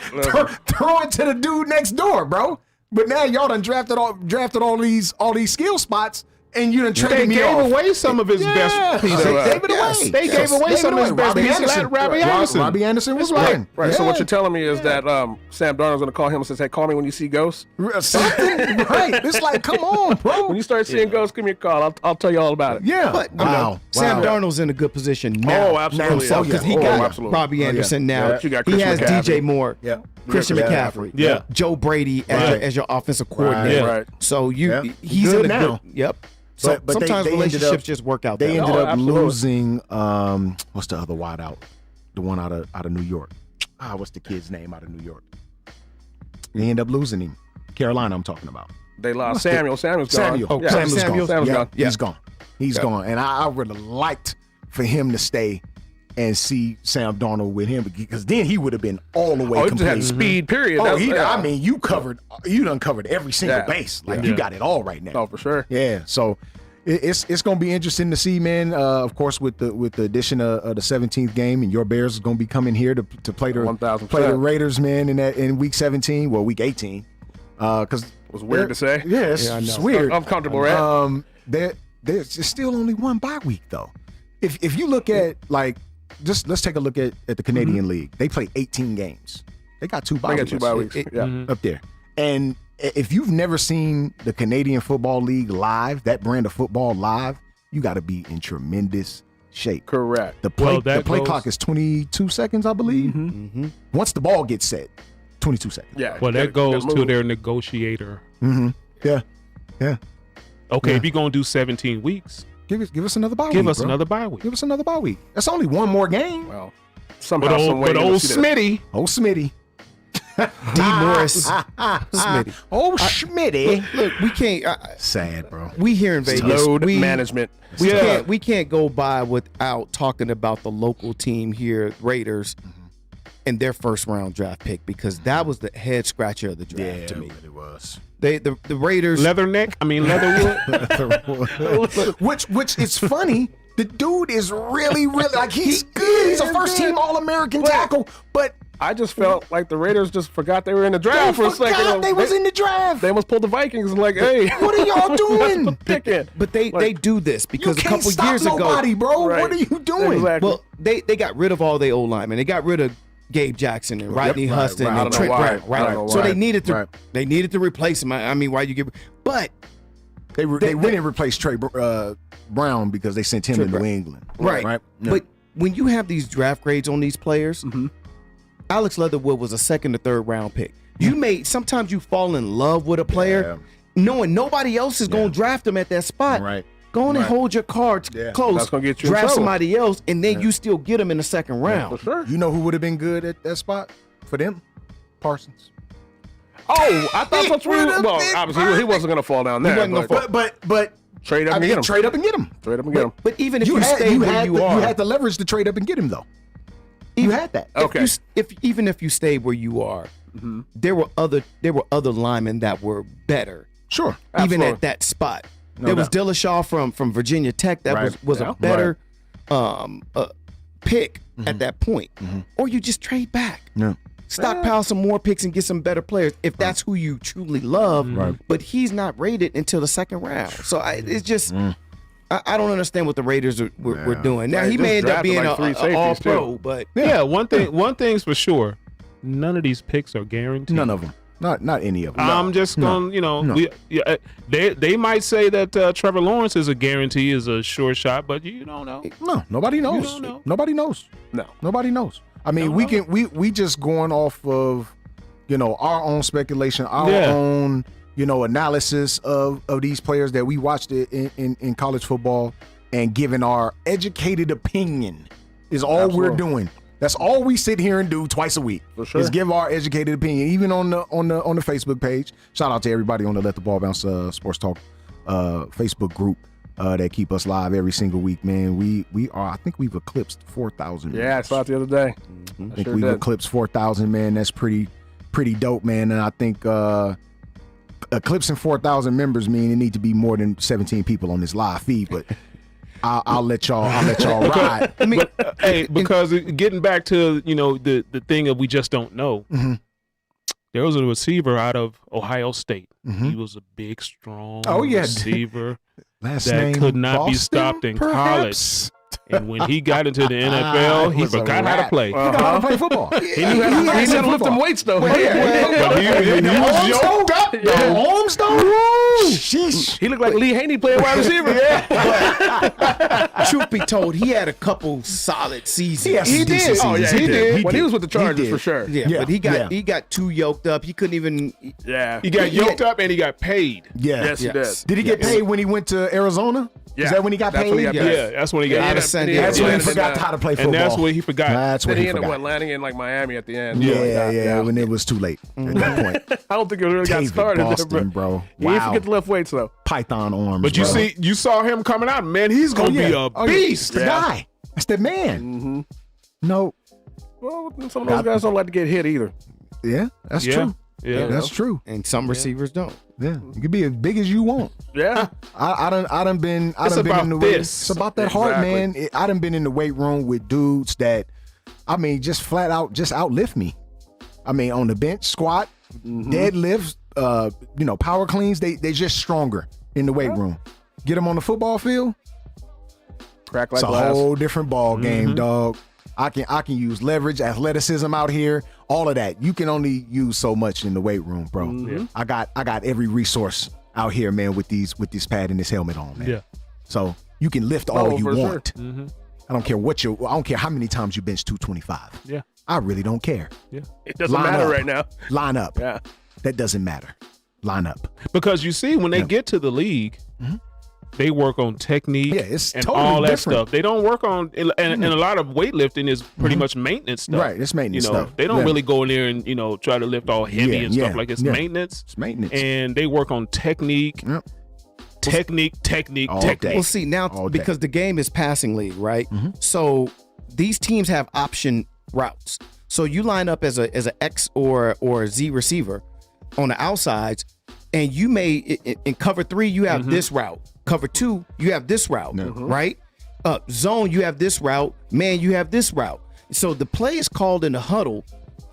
B: throwing to the dude next door, bro. But now y'all done drafted all these skill spots. And you done traded me off.
G: They gave away some of his best pieces.
B: They gave it away.
G: They gave away some of his best pieces.
B: Robbie Anderson was one.
F: Right.
B: Yeah.
F: So what you're telling me is that Sam Darnold's going to call him and says, "Hey, call me when you see ghosts."
B: Something, right? It's like, come on, bro.
F: When you start seeing ghosts, give me a call. I'll tell you all about it.
B: Yeah.
E: But Sam Darnold's in a good position now.
F: Oh, absolutely.
E: Because he got Robbie Anderson now.
F: You got
E: he
F: Christian
E: has
F: McCaffrey.
E: DJ Moore.
B: Yeah.
E: Christian McCaffrey.
G: Yeah.
E: Joe Brady as your offensive coordinator.
F: Right.
E: So he's
B: good
E: in a
B: now.
E: good. Yep. So
B: But
E: sometimes
B: they ended
E: relationships
B: up-
E: just work out.
B: They
E: that
B: ended
E: way.
B: up
F: absolutely.
B: losing. What's the other wide out? The one out of New York. What's the kid's name out of New York? They end up losing him. Carolina, I'm talking about.
F: They lost Samuel's gone.
B: Samuel's
F: Samuel's
B: gone.
F: gone.
B: He's gone. He's gone. And I would have liked for him to stay and see Sam Darnold with him, because then he would have been all the way
F: Oh, he just
B: complete.
F: had speed, period.
B: Oh,
F: That's-
B: I mean, you done covered every single
F: Yeah.
B: base. Like you got it all right now.
F: Oh, for sure.
B: Yeah, so it's going to be interesting to see, man. Of course, with the addition of the 17th game, and your Bears is going to be coming here to play the
F: 1000%.
B: Raiders, man, in week 17. Well, week 18, because
F: It was weird to say.
B: Yeah, it's weird.
F: Uncomfortable, right?
B: There's still only one bye week though. If you look at let's take a look at the Canadian League. They play 18 games. They got two bye
F: They
B: weeks.
F: got 2 bye weeks. Yeah.
B: Up there. And if you've never seen the Canadian Football League live, that brand of football live, you got to be in tremendous shape.
F: Correct.
B: The play
G: goes-
B: clock is 22 seconds, I believe. Once the ball gets set, 22 seconds.
F: Yeah.
G: Well, that goes to
F: move.
G: their negotiator.
B: Yeah.
G: Okay, if you're gonna do 17 weeks,
B: Give us another bye week.
G: give us
B: bro.
G: another bye week.
B: Give us another bye week. That's only one more game.
F: Well, somehow, some way.
G: But
F: you're gonna
G: old
F: see that.
G: Smitty,
B: Oh, Smitty.
E: D. Morris, Smitty.
B: Oh, Smitty.
E: Look, we can't.
B: Sad, bro.
E: We here in Vegas.
F: Load
E: we,
F: management.
E: We can't go by without talking about the local team here, Raiders, and their first round draft pick, because that was the head scratcher of the draft to me.
B: It was.
E: The Raiders.
G: Leatherwood.
B: Which is funny. The dude is really like he's good. He's a first team All-American tackle, but
F: I just felt like the Raiders just forgot they were in the draft for a second.
B: They was in the draft.
F: They almost pulled the Vikings and like, hey,
B: What are y'all doing?
F: That's the pick in.
E: But they do this
B: You
E: because a
B: can't
E: couple
B: stop
E: years
B: nobody,
E: ago,
B: bro.
F: Right.
B: What are you doing?
F: Exactly.
E: well, they got rid of all their old linemen. They got rid of Gabe Jackson and Rodney
B: right,
E: Huston
B: right. I
E: and
F: don't
E: Trent
F: know why.
E: Brown.
F: I don't know
E: So
F: why.
E: they needed to
B: Right.
E: replace him. I mean, why you give? But
B: They didn't replace Trey Brown because they sent him to New England.
E: right.
B: Right.
E: But when you have these draft grades on these players, Alex Leatherwood was a second or third round pick. Sometimes you fall in love with a player, knowing nobody else is going to draft him at that spot.
B: Right.
E: Go on and hold your cards close.
F: That's gonna get you in
E: draft
F: trouble.
E: somebody else, and then you still get them in the second round.
F: For sure.
B: You know who would have been good at that spot for them? Parsons.
F: Oh, I thought that's where.
B: would've
F: Well,
B: been
F: obviously he wasn't gonna fall down there.
E: wasn't gonna
F: but
E: fall.
B: But
F: trade up
B: I
F: and
B: mean,
F: get him.
B: trade up and get him.
F: Trade up and get him.
E: But even if you stay where you are,
B: you had the leverage to trade up and get him though. You had that.
F: Okay.
E: Even if you stay where you are, there were other linemen that were better.
B: Sure.
E: Even
F: Absolutely.
E: at that spot. There was Dillashaw from Virginia Tech that
B: Right.
E: was
F: Yeah.
E: a better pick at that point. Or you just trade back.
B: Yeah.
E: Stockpile some more picks and get some better players if that's who you truly love.
B: Right.
E: But he's not rated until the second round. So it's just I don't understand what the Raiders were doing. Now
F: Right,
E: he
F: just
E: may end up
F: drafted
E: being
F: like 3
E: an
F: safeties,
E: all
F: too.
E: pro, but
G: Yeah, one thing's for sure. None of these picks are guaranteed.
B: None of them. Not any of them.
G: I'm just going, they might say that Trevor Lawrence is a guarantee, is a sure shot, but you don't know.
B: No, nobody knows.
G: don't know.
B: Nobody knows.
F: No.
B: Nobody knows. I mean, we just going off of, our own speculation, our own, analysis of these players that we watched in college football, and giving our educated opinion is all we're doing. That's all we sit here and do twice a week.
F: For sure.
B: Is give our educated opinion, even on the Facebook page. Shout out to everybody on the Let the Ball Bounce Sports Talk Facebook group that keep us live every single week, man. We are, I think we've eclipsed 4,000.
F: Yeah, I saw it the other day.
B: I think we've eclipsed 4,000, man. That's pretty dope, man. And I think eclipsing 4,000 members mean it need to be more than 17 people on this live feed, but I'll let y'all ride.
G: I mean, hey, because getting back to the thing of we just don't know.
B: Mm-hmm.
G: There was a receiver out of Ohio State. Mm-hmm. He was a big, strong receiver
B: that
G: could not be stopped in college. And when he got into the NFL, he forgot how to play.
B: He forgot how to play football.
F: He knew how to lift them weights, though.
B: But he was yoked up. The arms, though. Sheesh.
F: He looked like Lee Haney playing wide receiver.
E: Truth be told, he had a couple solid seasons.
B: He did.
F: Oh, yeah, he did. When he was with the Chargers, for sure.
E: Yeah, but he got too yoked up. He couldn't even.
F: Yeah.
G: He got yoked up and he got paid.
B: Yeah.
F: Yes, he did.
B: Did he get paid when he went to Arizona?
F: Yeah.
B: Is that when he got
F: That's
B: paid?
F: when he got paid.
G: Yeah, that's when he got paid.
B: That's when he forgot how to play football.
G: And that's when he forgot.
B: That's when
F: Then
B: he
F: he ended
B: forgot.
F: up landing in like Miami at the end.
B: Yeah, when it was too late at that point.
F: I don't think it really got
B: David
F: started.
B: Boston, bro.
F: He didn't
B: Wow.
F: forget to lift weights, though.
B: Python arms,
G: But you saw him coming out, man. He's gonna be a beast.
B: That's the guy. That's the man.
F: Mm-hmm.
B: No.
F: Well, some of those guys don't like to get hit either.
B: Yeah, that's true.
G: Yeah,
B: That's true.
E: And some receivers don't.
B: Yeah, you can be as big as you want.
F: Yeah.
B: I done been
G: It's
B: in
G: about
B: the weight.
G: this.
B: It's about that heart,
F: Exactly.
B: man. I done been in the weight room with dudes that, I mean, just flat out just outlift me. I mean, on the bench, squat, deadlifts, power cleans. They just stronger in the weight room. Get them on the football field.
F: Crack like
B: It's a
F: glass.
B: whole different ball game, dog. I can use leverage, athleticism out here, all of that. You can only use so much in the weight room, bro. I got every resource out here, man, with this pad and this helmet on, man.
G: Yeah.
B: So you can lift all you
F: for sure.
B: want. I don't care I don't care how many times you bench 225.
G: Yeah.
B: I really don't care.
G: Yeah.
F: It doesn't
B: Line
F: matter
B: up.
F: right now.
B: Line up.
F: Yeah.
B: That doesn't matter. Line up.
G: Because you see, when they get to the league, they work on technique
B: it's
G: and
B: totally
G: all that
B: different.
G: stuff. They don't work on, and a lot of weightlifting is pretty much maintenance stuff.
B: Right, it's maintenance stuff.
G: They don't
B: Yeah.
G: really go in there and, try to lift all heavy and stuff like it's
B: yeah.
G: maintenance.
B: It's maintenance.
G: And they work on technique,
B: Yep.
G: technique.
B: All day.
E: Well, see, now
B: All day.
E: because the game is passing league, right? So these teams have option routes. So you line up as a X or a Z receiver on the outsides, and you may in cover 3 you have this route. Cover 2 you have this route, right? Zone you have this route. Man, you have this route. So the play is called in the huddle,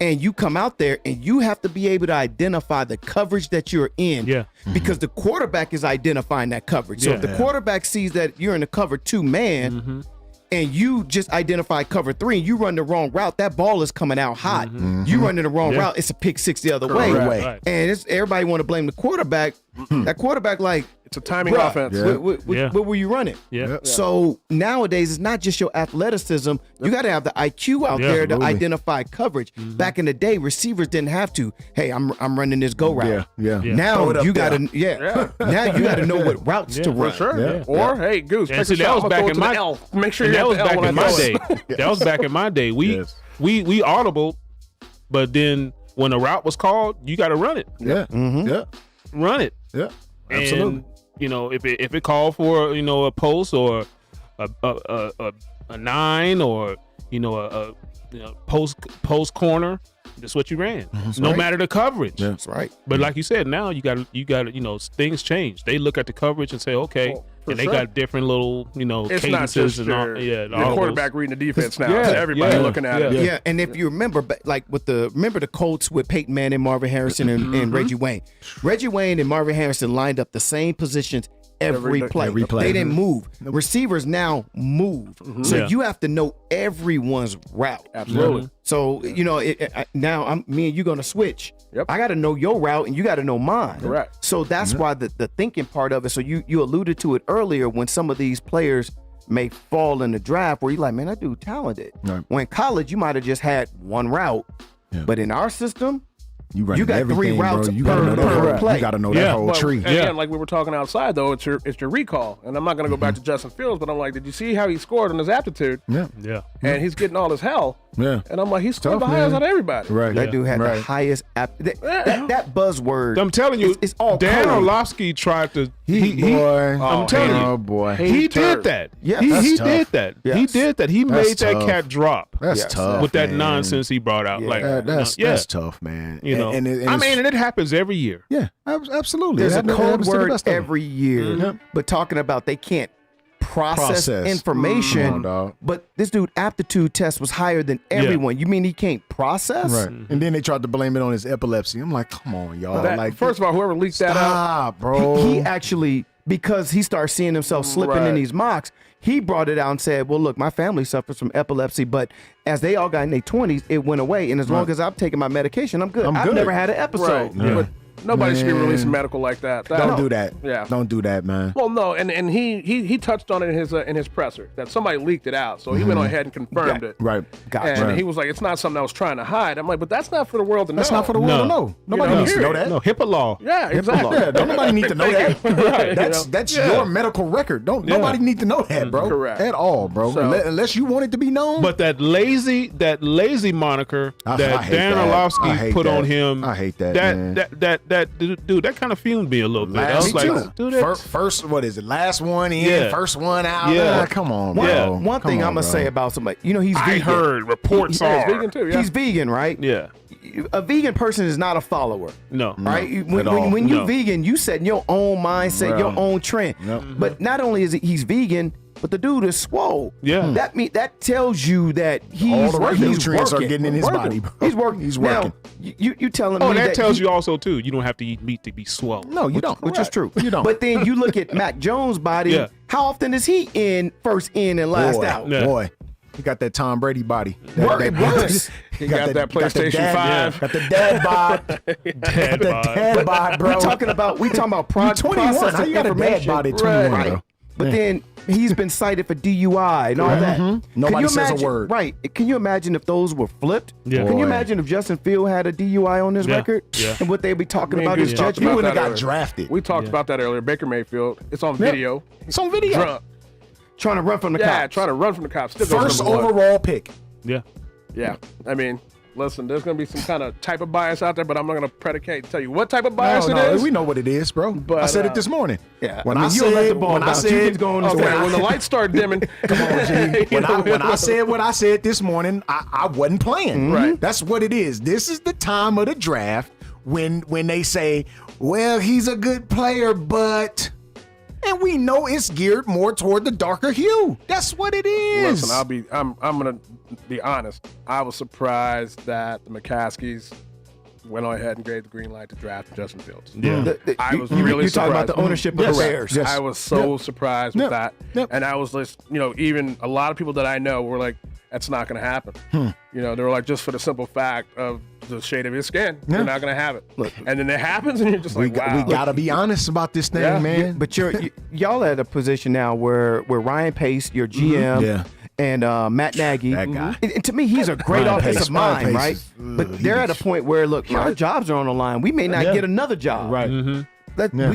E: and you come out there and you have to be able to identify the coverage that you're in.
G: Yeah.
E: Because the quarterback is identifying that coverage. So
G: Yeah.
E: if the quarterback sees that you're in the cover 2 man, and you just identify cover 3 and you run the wrong route, that ball is coming out hot. You run in the wrong route, it's a pick 6 the other way.
G: Right.
E: And everybody want to blame the quarterback. That quarterback, like,
F: It's a timing
E: bruh,
F: offense.
E: what were you running?
G: Yeah.
E: So nowadays, it's not just your athleticism. You got to have the IQ out there to
B: absolutely.
E: identify coverage. Back in the day, receivers didn't have to. Hey, I'm running this go route.
B: Yeah.
E: Now
B: Throw it up
E: you got
B: there.
E: to now you got to know what routes to run.
F: For sure.
B: Yeah.
F: Or, hey, Goose,
G: And
F: take
G: see,
F: a
G: that
F: shot.
G: was
F: I'm
G: back
F: gonna
G: in
F: throw it
G: my
F: to the L. Make sure
G: and
F: you
G: that
F: have
G: was
F: the L
G: back
F: when
G: in
F: I
G: my
F: throw
G: day.
F: it.
G: That was back in my day. We audible, but then when a route was called, you got to run it.
B: Yeah. Yeah.
G: Run it.
B: Yeah. Absolutely.
G: And if it called for a post or a 9 or a post corner, that's what you ran. No
B: right.
G: matter the coverage.
B: Yeah.
E: That's right.
G: But like you said, now you got things change. They look at the coverage and say, okay,
F: Oh, for
G: and they
F: sure.
G: got different little
F: It's not
G: cadences
F: just
G: and all.
F: your,
G: Yeah,
F: the
G: all
F: quarterback reading the defense now.
G: Yeah,
F: It's everybody
G: yeah,
F: looking at it.
G: yeah.
E: Yeah, and if you remember, remember the Colts with Peyton Manning, Marvin Harrison, and Reggie Wayne. Reggie Wayne and Marvin Harrison lined up the same positions every play.
B: Every play.
E: They didn't move. Receivers now move, so
G: Yeah.
E: you have to know everyone's route.
F: Absolutely.
E: So now me and you gonna switch.
F: Yep.
E: I got to know your route, and you got to know mine.
F: Correct.
E: So that's why the thinking part of it. So you alluded to it earlier when some of these players may fall in the draft where you're like, man, that dude talented.
B: Right.
E: When in college, you might have just had one route,
B: Yeah.
E: but in our system,
B: You running
E: You got
B: everything,
E: 3 routes
B: bro. You gotta know
E: per
B: that
E: play.
B: You gotta know
G: Yeah.
B: that whole
F: But
B: tree.
F: again, like we were talking outside, though, it's your recall. And I'm not going to go back to Justin Fields, but I'm like, did you see how he scored on his aptitude?
B: Yeah.
G: Yeah.
F: And he's getting all his hell.
B: Yeah.
F: And I'm like, he scored
B: Tough,
F: the highest
B: man.
F: out of everybody.
B: Right.
E: That dude had the
B: Right.
E: highest that buzzword.
G: I'm telling you,
E: it's all
G: Dan
E: code.
G: Orlovsky tried to.
B: Boy.
G: I'm telling you.
B: Oh, boy.
G: He
F: He's
G: did
F: turned.
G: that.
E: Yeah,
G: he
B: that's
G: did
B: tough.
G: that.
E: Yes.
G: He did that. He
B: That's
G: made that
B: tough.
G: cat drop
B: That's
E: Yes.
B: tough.
G: with that
B: man.
G: nonsense he brought out. Like
B: That's
G: yeah,
B: tough, man.
G: you know.
B: And
G: I
B: it's-
G: mean, and it happens every year.
B: yeah, absolutely.
E: There's
B: It
E: a
B: happens
E: code
B: to the
E: word
B: best of them.
E: every year,
B: Yep.
E: but talking about they can't process
B: Come
E: information.
B: on, dog.
E: But this dude aptitude test was higher than everyone. You mean he can't process?
B: Right. And then they tried to blame it on his epilepsy. I'm like, come on, y'all.
F: That-
B: like,
F: first of all, whoever leaked that out,
B: stop, bro.
E: He actually, because he started seeing himself slipping in
F: Right.
E: these mocks, he brought it out and said, well, look, my family suffers from epilepsy, but as they all got in their 20s, it went away. And as long as I'm taking my medication, I'm good.
B: I'm
E: I've
B: good.
E: never had an episode.
F: right? But nobody should be
B: Man.
F: releasing medical like that.
B: Don't do that.
F: Yeah.
B: Don't do that, man.
F: Well, no, and he touched on it in his presser that somebody leaked it out, so he went ahead and confirmed it.
B: Right.
E: Gotcha.
F: And he was like, "It's not something I was trying to hide." I'm like, "But that's not for the world to know."
B: That's not for the world
G: No.
B: to know. Nobody
F: know,
B: needs to know
F: period.
B: that.
G: No HIPAA law.
F: Yeah, exactly.
B: Yeah, don't nobody need to know that.
F: Right,
B: That's
F: you know?
B: your medical record. Don't nobody need to know that, bro.
F: Correct.
B: At all, bro.
F: So-
B: Unless you want it to be known.
G: But that lazy moniker
B: I
G: that
B: hate
G: Dan
B: that. I
G: Orlovsky
B: hate
G: put
B: that.
G: on him,
B: I hate that, man.
G: That dude, that kind of fumed me a little bit. I
B: Last
G: was like,
B: two.
G: dude, that's,
B: First, what is it? Last one in,
G: Yeah.
B: first one out.
G: Yeah.
B: Come on,
E: One,
B: bro.
E: one thing I'm going to say about somebody, he's
G: I
E: vegan.
G: heard reports
F: Yeah,
G: are.
F: he's vegan too. Yeah.
E: He's vegan, right?
G: Yeah,
E: A vegan person is not a follower.
G: no,
E: Right?
B: at all.
E: When you're
G: No.
E: vegan, you set your own mindset, your own trend.
B: Yep.
E: But not only is he's vegan, but the dude is swole.
G: Yeah.
E: that tells you that he's
B: All the right
E: he's
B: nutrients are
E: working.
B: getting in his
E: Working.
B: body, bro.
E: He's working.
B: He's
E: Now,
B: working.
E: you telling
G: Oh,
E: me
G: that tells
E: he-
G: you also too. You don't have to eat meat to be swole.
B: No, you don't.
E: which is true.
B: You don't.
E: But then you look at Mac Jones' body.
G: Yeah.
E: How often is he first in and last
B: boy,
E: out?
G: Yeah.
B: boy, he got that Tom Brady body.
E: Work- worse.
F: He got that PlayStation
B: dad,
F: 5.
B: Got the dad bod.
G: Dad bod.
B: Dad bod, bro.
E: We talking about
B: You 21. How
E: processing
B: you got a dad
E: information.
B: body at 21,
E: Right.
B: bro?
E: But then he's been cited for DUI and all that. Can
B: Nobody
E: you
B: says a
E: imagine-
B: word.
E: Right. Can you imagine if those were flipped?
G: Yeah.
E: Can you
B: Boy.
E: imagine if Justin Field had a DUI on his
G: Yeah.
E: record?
G: Yeah.
E: And what they'd be talking
F: Me and
E: about
F: Goose
E: his
F: talked
E: judgment?
B: You
F: about
B: wouldn't
F: that
B: have got
F: earlier.
B: drafted.
F: We talked about that earlier. Baker Mayfield. It's on video.
B: It's on video.
F: Drunk.
E: Trying to run from the
F: Yeah,
E: cops.
F: trying to run from the cops. Still goes
B: First
F: number one.
B: overall pick.
G: Yeah.
F: Yeah, I mean, listen, there's gonna be some kind of type of bias out there, but I'm not gonna tell you what type of bias it is.
B: We know what it is, bro.
F: But,
B: I said it this morning.
E: Yeah.
B: When
E: I
B: I,
E: mean, you don't let
B: said,
E: the ball
B: when I
E: bounce. You
B: said,
E: can go on
F: Okay,
E: the
F: when the lights start dimming,
B: Come on, G.
F: you know,
B: When I said what I said this morning, I wasn't playing.
F: Right.
B: That's what it is. This is the time of the draft when they say, well, he's a good player, but... And we know it's geared more toward the darker hue. That's what it is.
F: listen, I'm gonna be honest. I was surprised that the McCaskies went on ahead and gave the green light to draft Justin Fields.
G: Yeah.
F: I was really
E: You're talking about
F: surprised.
E: the ownership of
B: Yes.
E: the Bears.
B: Yes.
F: I was so surprised with
B: Yep.
F: that.
B: Yep.
F: And I was just, even a lot of people that I know were like, that's not going to happen. They were like, just for the simple fact of the shade of his skin, they're not going to have it. And then it happens, and you're just like, wow.
B: We got to be honest about this thing,
F: Yeah.
B: man.
E: But y'all at a position now where Ryan Pace, your GM,
B: Yeah.
E: and Matt Nagy,
B: That guy.
E: and to me, he's a great
B: Ryan
E: offensive
B: Pace.
E: mind,
B: Ryan
E: right?
B: Pace is-
E: But they're at a point where, look, our jobs are on the line. We may not get another job.
B: Right.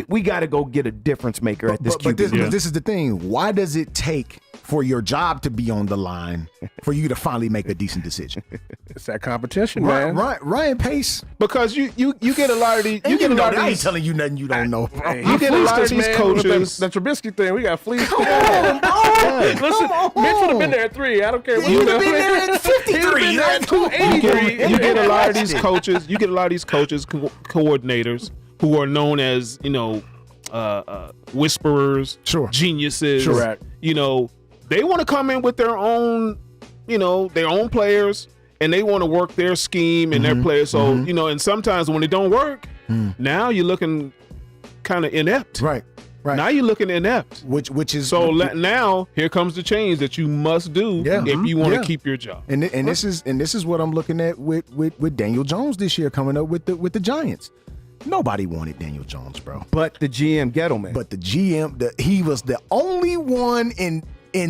E: We got to go get a difference maker at this
B: But
E: QB.
B: this is the thing. Why does it take for your job to be on the line for you to finally make a decent decision?
F: It's that competition, man.
B: Ryan Pace.
G: Because you get a lot of these. You get a lot of
B: I ain't
G: these.
B: telling you nothing you don't know.
F: Hey,
G: You get a
F: fleeced
G: lot of
F: us,
G: these
F: man, with
G: coaches.
F: That Trubisky thing, we got fleeced.
B: Come on, bro.
F: Listen,
B: Come
F: Mitch would have
B: on.
F: been there at 3. I don't care.
B: He would have been there at 53.
F: He would have been there at
B: Come on.
F: 283.
G: You get a lot of these coaches. You get a lot of these coaches, coordinators who are known as whisperers,
B: Sure.
G: geniuses.
F: Correct.
G: They want to come in with their own, their own players, and they want to work their scheme and their players. So and sometimes when it don't work, now you're looking kind of inept.
B: Right.
G: Now you're looking inept.
B: Which is
G: So now here comes the change that you must do
B: Yeah.
G: if you want to
B: Yeah.
G: keep your job.
B: and this is what I'm looking at with Daniel Jones this year coming up with the Giants. Nobody wanted Daniel Jones, bro.
E: But the GM Gettleman.
B: But the GM, he was the only one in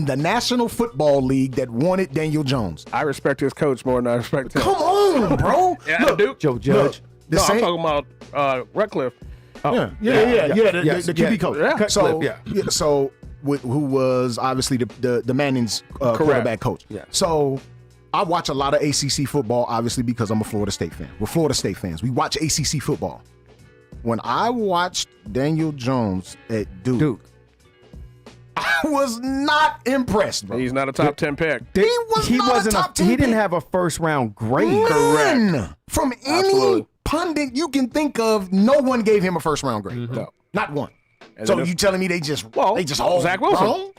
B: the National Football League that wanted Daniel Jones.
F: I respect his coach more than I respect him.
B: Come on, bro.
F: Yeah, Duke.
E: Joe Judge.
B: The
F: no,
B: same.
F: I'm talking about Ratcliffe.
B: Yeah, the QB coach.
E: Yeah.
B: So,
E: Yeah.
B: so who was obviously the Manning's quarterback coach.
E: Yeah.
B: So I watch a lot of ACC football, obviously, because I'm a Florida State fan. We're Florida State fans. We watch ACC football. When I watched Daniel Jones at Duke. I was not impressed, bro.
F: He's not a top 10 pick.
B: He wasn't a top 10
E: He didn't
B: pick.
E: have a first round grade.
B: None. From any
F: Absolutely.
B: pundit you can think of, no one gave him a first round grade.
F: No.
B: Not one.
F: And
B: So
F: then
B: you telling me they just
F: Zach Wilson.
B: wrong?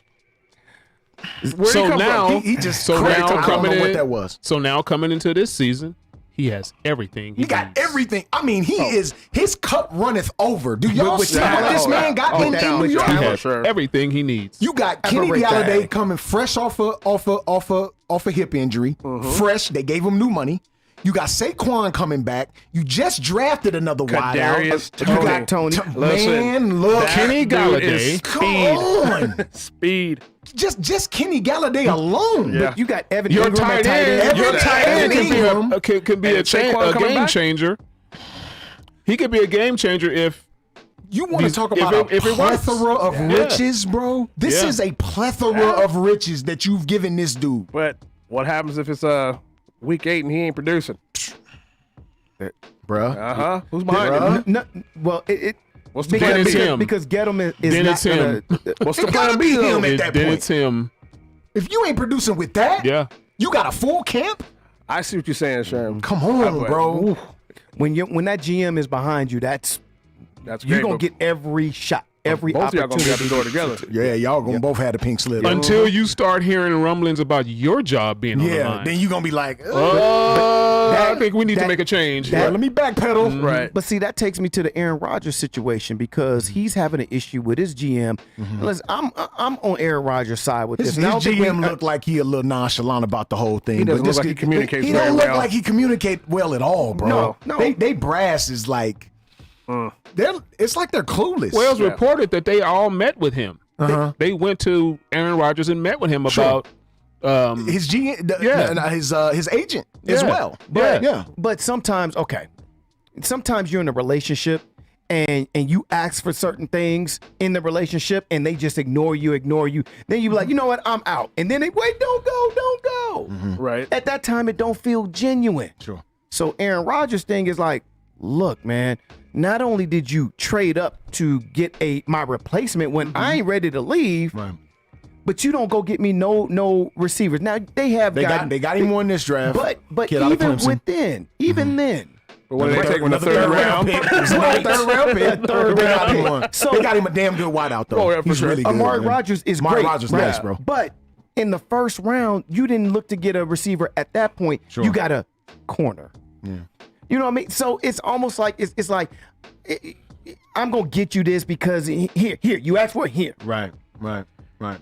F: Where'd
G: So
F: he come
G: now,
F: from?
B: He just
G: so
B: cracked.
G: now
B: I don't
G: coming
B: know
G: in,
B: what that was.
G: So now coming into this season, he has everything.
B: He got
G: needs.
B: everything. I mean, his cup runneth over. Do y'all see what this man got in New York?
G: He
F: Yeah,
G: has
F: sure.
G: everything he needs.
B: You got Kenny Galladay coming fresh off a hip injury. Fresh. They gave him new money. You got Saquon coming back. You just drafted another
F: Kadarius
B: wideout.
F: Toney.
B: You got
E: Tony.
F: Listen,
B: man, look.
F: that
G: Kenny
F: dude
G: Galladay.
F: is
B: Come
F: speed.
B: on.
F: Speed.
B: Just Kenny Galladay alone.
F: Yeah.
E: You got Evan
G: Your
E: Ingram at
G: tight
E: tight
G: end,
E: end.
B: Your
F: Yeah.
B: tight end
G: can be
B: Ingram.
G: could be
F: And
G: a
F: Saquon coming
G: game
F: back?
G: changer. He could be a game changer if
B: You want to talk about
G: if
B: a
G: it works.
B: plethora of
G: Yeah.
B: riches, bro? This
G: Yeah.
B: is a plethora of riches that you've given this dude.
F: But what happens if it's week 8 and he ain't producing?
B: Bruh.
F: Who's behind him?
E: Well, it
F: What's the
E: because,
F: plan
G: it's
F: B?
G: him.
E: because Gettleman is
G: Then
E: not
G: it's him.
F: What's the
B: It gotta
F: plan
B: be
F: B? though?
B: him at that
G: then
B: point.
G: it's him.
B: If you ain't producing with that,
G: Yeah.
B: you got a full camp?
F: I see what you're saying, Sherm.
B: Come on,
F: But-
B: bro.
E: when that GM is behind you, that's
F: That's
E: you're
F: great,
E: gonna
F: but
E: get every shot, every
F: both of y'all
E: opportunity.
F: gonna be out the door together.
B: Yeah, y'all gonna both have the pink slip.
G: Until you start hearing rumblings about your job being on the
B: Yeah,
G: line.
B: then you gonna be like,
G: I think we need to make a change.
B: yeah, let me backpedal.
F: Right.
E: But see, that takes me to the Aaron Rodgers situation because he's having an issue with his GM. Listen, I'm on Aaron Rodgers' side with
B: His
E: this. And I don't think
B: GM
E: we-
B: looked like he a little nonchalant about the whole thing.
F: He doesn't
B: but
F: look like he communicates
B: He
F: very
B: don't look
F: well.
B: like he communicate well at all, bro.
E: No.
B: They brass is like, it's like they're clueless.
G: Well, it's reported that they all met with him. They went to Aaron Rodgers and met with him about
B: his GM,
G: Yeah.
B: his agent as
G: Yeah.
B: well.
G: Yeah.
B: yeah.
E: But sometimes, okay, sometimes you're in a relationship and you ask for certain things in the relationship and they just ignore you. Then you be like, you know what, I'm out. And then they wait, don't go.
F: Right.
E: At that time, it don't feel genuine.
B: Sure.
E: So Aaron Rodgers' thing is like, look, man, not only did you trade up to get my replacement when I ain't ready to leave,
B: Right.
E: but you don't go get me no receivers. Now they
B: got him on this draft.
E: but
B: Kid out of
E: even
B: Clemson.
E: even then.
F: But what did they take him in the third round?
B: pick. Third round pick.
E: Third round pick.
B: So
E: So-
B: they got him a damn good wideout though.
F: Oh, yeah, for
B: He's
F: sure.
B: really good.
E: Amari
B: man.
E: Rodgers is
B: Amari
E: great.
B: Rodgers,
E: right?
B: nice, bro.
E: But in the first round, you didn't look to get a receiver at that point.
B: Sure.
E: You got a corner.
B: Yeah.
E: You know what I mean? So it's almost like it's like I'm gonna get you this because here you asked for it here.
B: Right.